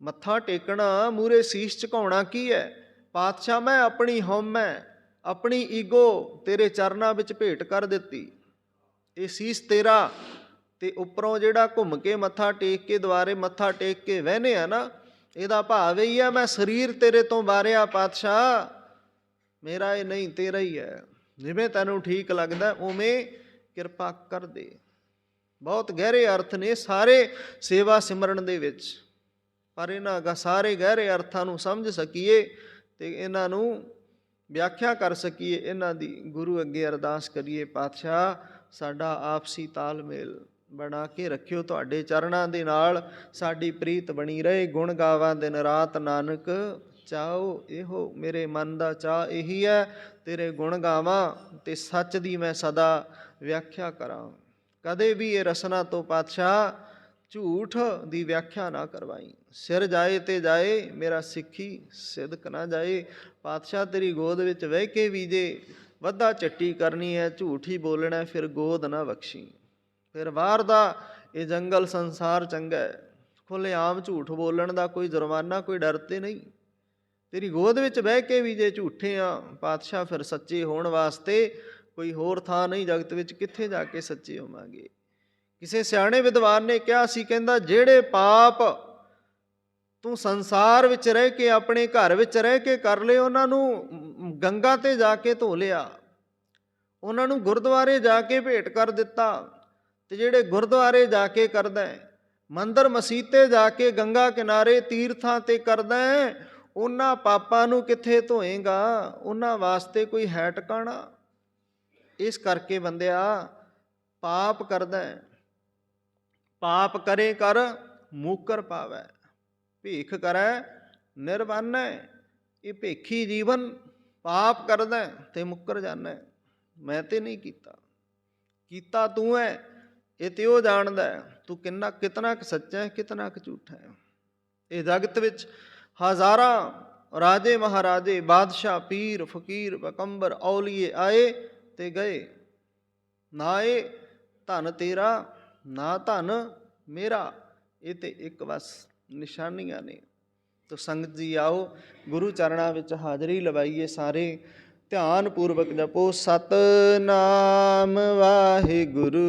ਮੱਥਾ ਟੇਕਣਾ, ਮੂਹਰੇ ਸੀਸ ਝੁਕਾਉਣਾ ਕੀ ਹੈ? ਪਾਤਸ਼ਾਹ ਮੈਂ ਆਪਣੀ ਹਉਮੈ, ਆਪਣੀ ਈਗੋ ਤੇਰੇ ਚਰਨਾਂ ਵਿੱਚ ਭੇਟ ਕਰ ਦਿੱਤੀ, ਇਹ ਸੀਸ ਤੇਰਾ। ਅਤੇ ਉੱਪਰੋਂ ਜਿਹੜਾ ਘੁੰਮ ਕੇ ਮੱਥਾ ਟੇਕ ਕੇ ਦੁਆਰੇ ਮੱਥਾ ਟੇਕ ਕੇ ਵਹਿਨੇ ਆ ਨਾ, ਇਹਦਾ ਭਾਵ ਇਹੀ ਹੈ, ਮੈਂ ਸਰੀਰ ਤੇਰੇ ਤੋਂ ਵਾਰਿਆ ਪਾਤਸ਼ਾਹ, ਮੇਰਾ ਇਹ ਨਹੀਂ, ਤੇਰਾ ਹੀ ਹੈ। ਜਿਵੇਂ ਤੈਨੂੰ ਠੀਕ ਲੱਗਦਾ ਉਵੇਂ ਕਿਰਪਾ ਕਰ ਦੇ। ਬਹੁਤ ਗਹਿਰੇ ਅਰਥ ਨੇ ਸਾਰੇ ਸੇਵਾ ਸਿਮਰਨ ਦੇ ਵਿੱਚ, ਪਰ ਇਹਨਾਂ ਸਾਰੇ ਗਹਿਰੇ ਅਰਥਾਂ ਨੂੰ ਸਮਝ ਸਕੀਏ ਅਤੇ ਇਹਨਾਂ ਨੂੰ ਵਿਆਖਿਆ ਕਰ ਸਕੀਏ, ਇਹਨਾਂ ਦੀ ਗੁਰੂ ਅੱਗੇ ਅਰਦਾਸ ਕਰੀਏ, ਪਾਤਸ਼ਾਹ ਸਾਡਾ ਆਪਸੀ ਤਾਲਮੇਲ ਬਣਾ ਕੇ ਰੱਖਿਓ ਤੁਹਾਡੇ ਚਰਨਾਂ ਦੇ ਨਾਲ, ਸਾਡੀ ਪ੍ਰੀਤ ਬਣੀ ਰਹੇ। ਗੁਣ ਗਾਵਾਂ ਦਿਨ ਰਾਤ ਨਾਨਕ ਚਾਹੋ, ਇਹੋ ਮੇਰੇ ਮਨ ਦਾ ਚਾਅ ਇਹੀ ਹੈ, ਤੇਰੇ ਗੁਣ ਗਾਵਾਂ ਅਤੇ ਸੱਚ ਦੀ ਮੈਂ ਸਦਾ ਵਿਆਖਿਆ ਕਰਾਂ। ਕਦੇ ਵੀ ਇਹ ਰਸਨਾ ਤੋਂ ਪਾਤਸ਼ਾਹ ਝੂਠ ਦੀ ਵਿਆਖਿਆ ਨਾ ਕਰਵਾਈ। ਸਿਰ ਜਾਏ ਤੇ ਜਾਏ, ਮੇਰਾ ਸਿੱਖੀ ਸਿਦਕ ਨਾ ਜਾਏ। ਪਾਤਸ਼ਾਹ ਤੇਰੀ ਗੋਦ ਵਿੱਚ ਬਹਿ ਕੇ ਵੀ ਜੇ ਵੱਧਾ ਚੱਟੀ ਕਰਨੀ ਹੈ, ਝੂਠ ਹੀ ਬੋਲਣਾ, ਫਿਰ ਗੋਦ ਨਾ ਬਖਸ਼ੀ। ਫਿਰ ਬਾਹਰ ਦਾ ਇਹ ਜੰਗਲ ਸੰਸਾਰ ਚੰਗਾ ਹੈ, ਖੁੱਲ੍ਹੇਆਮ ਝੂਠ ਬੋਲਣ ਦਾ ਕੋਈ ਜੁਰਮਾਨਾ, ਕੋਈ ਡਰ ਤੇ ਨਹੀਂ। ਤੇਰੀ ਗੋਦ ਵਿੱਚ ਬਹਿ ਕੇ ਵੀ ਜੇ ਝੂਠੇ ਆ ਪਾਤਸ਼ਾਹ, ਫਿਰ ਸੱਚੇ ਹੋਣ ਵਾਸਤੇ ਕੋਈ ਹੋਰ ਥਾਂ ਨਹੀਂ ਜਗਤ ਵਿੱਚ, ਕਿੱਥੇ ਜਾ ਕੇ ਸੱਚੇ ਹੋਵਾਂਗੇ। ਕਿਸੇ ਸਿਆਣੇ ਵਿਦਵਾਨ ਨੇ ਕਿਹਾ ਸੀ, ਕਹਿੰਦਾ ਜਿਹੜੇ ਪਾਪ ਤੂੰ ਸੰਸਾਰ ਵਿੱਚ ਰਹਿ ਕੇ, ਆਪਣੇ ਘਰ ਵਿੱਚ ਰਹਿ ਕੇ ਕਰ ਲਏ, ਉਹਨਾਂ ਨੂੰ ਗੰਗਾ 'ਤੇ ਜਾ ਕੇ ਧੋ ਲਿਆ। ਉਹਨਾਂ ਨੂੰ ਗੁਰਦੁਆਰੇ ਜਾ ਕੇ ਭੇਟ ਕਰ ਦਿੱਤਾ। ਤੇ ਜਿਹੜੇ ਗੁਰਦੁਆਰੇ ਜਾ ਕੇ ਕਰਦਾ ਹੈ, ਮੰਦਰ ਮਸੀਤੇ ਜਾ ਕੇ, ਗੰਗਾ ਕਿਨਾਰੇ ਤੀਰਥਾਂ ਤੇ ਕਰਦਾ ਹੈ, ਉਹਨਾਂ ਪਾਪਾਂ ਨੂੰ ਕਿੱਥੇ ਧੋਏਗਾ? ਉਹਨਾਂ ਵਾਸਤੇ ਕੋਈ ਹੈ ਟਿਕਾਣਾ? ਇਸ ਕਰਕੇ ਬੰਦਿਆ, ਪਾਪ ਕਰਦਾ ਹੈ, ਪਾਪ ਕਰੇ ਕਰ ਮੂਕਰ ਪਾਵੈ, ਭੀਖ ਕਰੈ ਨਿਰਵਾਨੈ। ਇਹ ਭੇਖੀ ਜੀਵਨ ਪਾਪ ਕਰਦਾ ਤੇ ਮੁੱਕਰ ਜਾਂਦਾ। ਮੈਂ ਤੇ ਨਹੀਂ ਕੀਤਾ, ਕੀਤਾ ਤੂੰ ਹੈ, ਇਹ ਤੇ ਉਹ ਜਾਣਦਾ ਤੂੰ ਕਿਤਨਾ ਕੁ ਸੱਚਾ ਹੈ, ਕਿਤਨਾ ਕੁ ਝੂਠਾ ਹੈ। ਇਹ ਜਗਤ ਵਿੱਚ ਹਜ਼ਾਰਾਂ ਰਾਜੇ ਮਹਾਰਾਜੇ, ਬਾਦਸ਼ਾਹ, ਪੀਰ, ਫਕੀਰ, ਪੈਗੰਬਰ, ਔਲੀਏ ਆਏ ਤੇ ਗਏ। ਨਾ ਇਹ ਧਨ ਤੇਰਾ, ਨਾ ਧਨ ਮੇਰਾ, ਇਹ ਤੇ ਇੱਕ ਬਸ ਨਿਸ਼ਾਨੀਆਂ ਨੇ। ਤੋ ਸੰਗਤ ਜੀ ਆਓ ਗੁਰੂ ਚਰਨਾਂ ਵਿੱਚ ਹਾਜ਼ਰੀ ਲਵਾਈਏ। ਸਾਰੇ ਧਿਆਨ ਪੂਰਵਕ ਜਪੋ ਸਤਿਨਾਮ ਵਾਹਿਗੁਰੂ।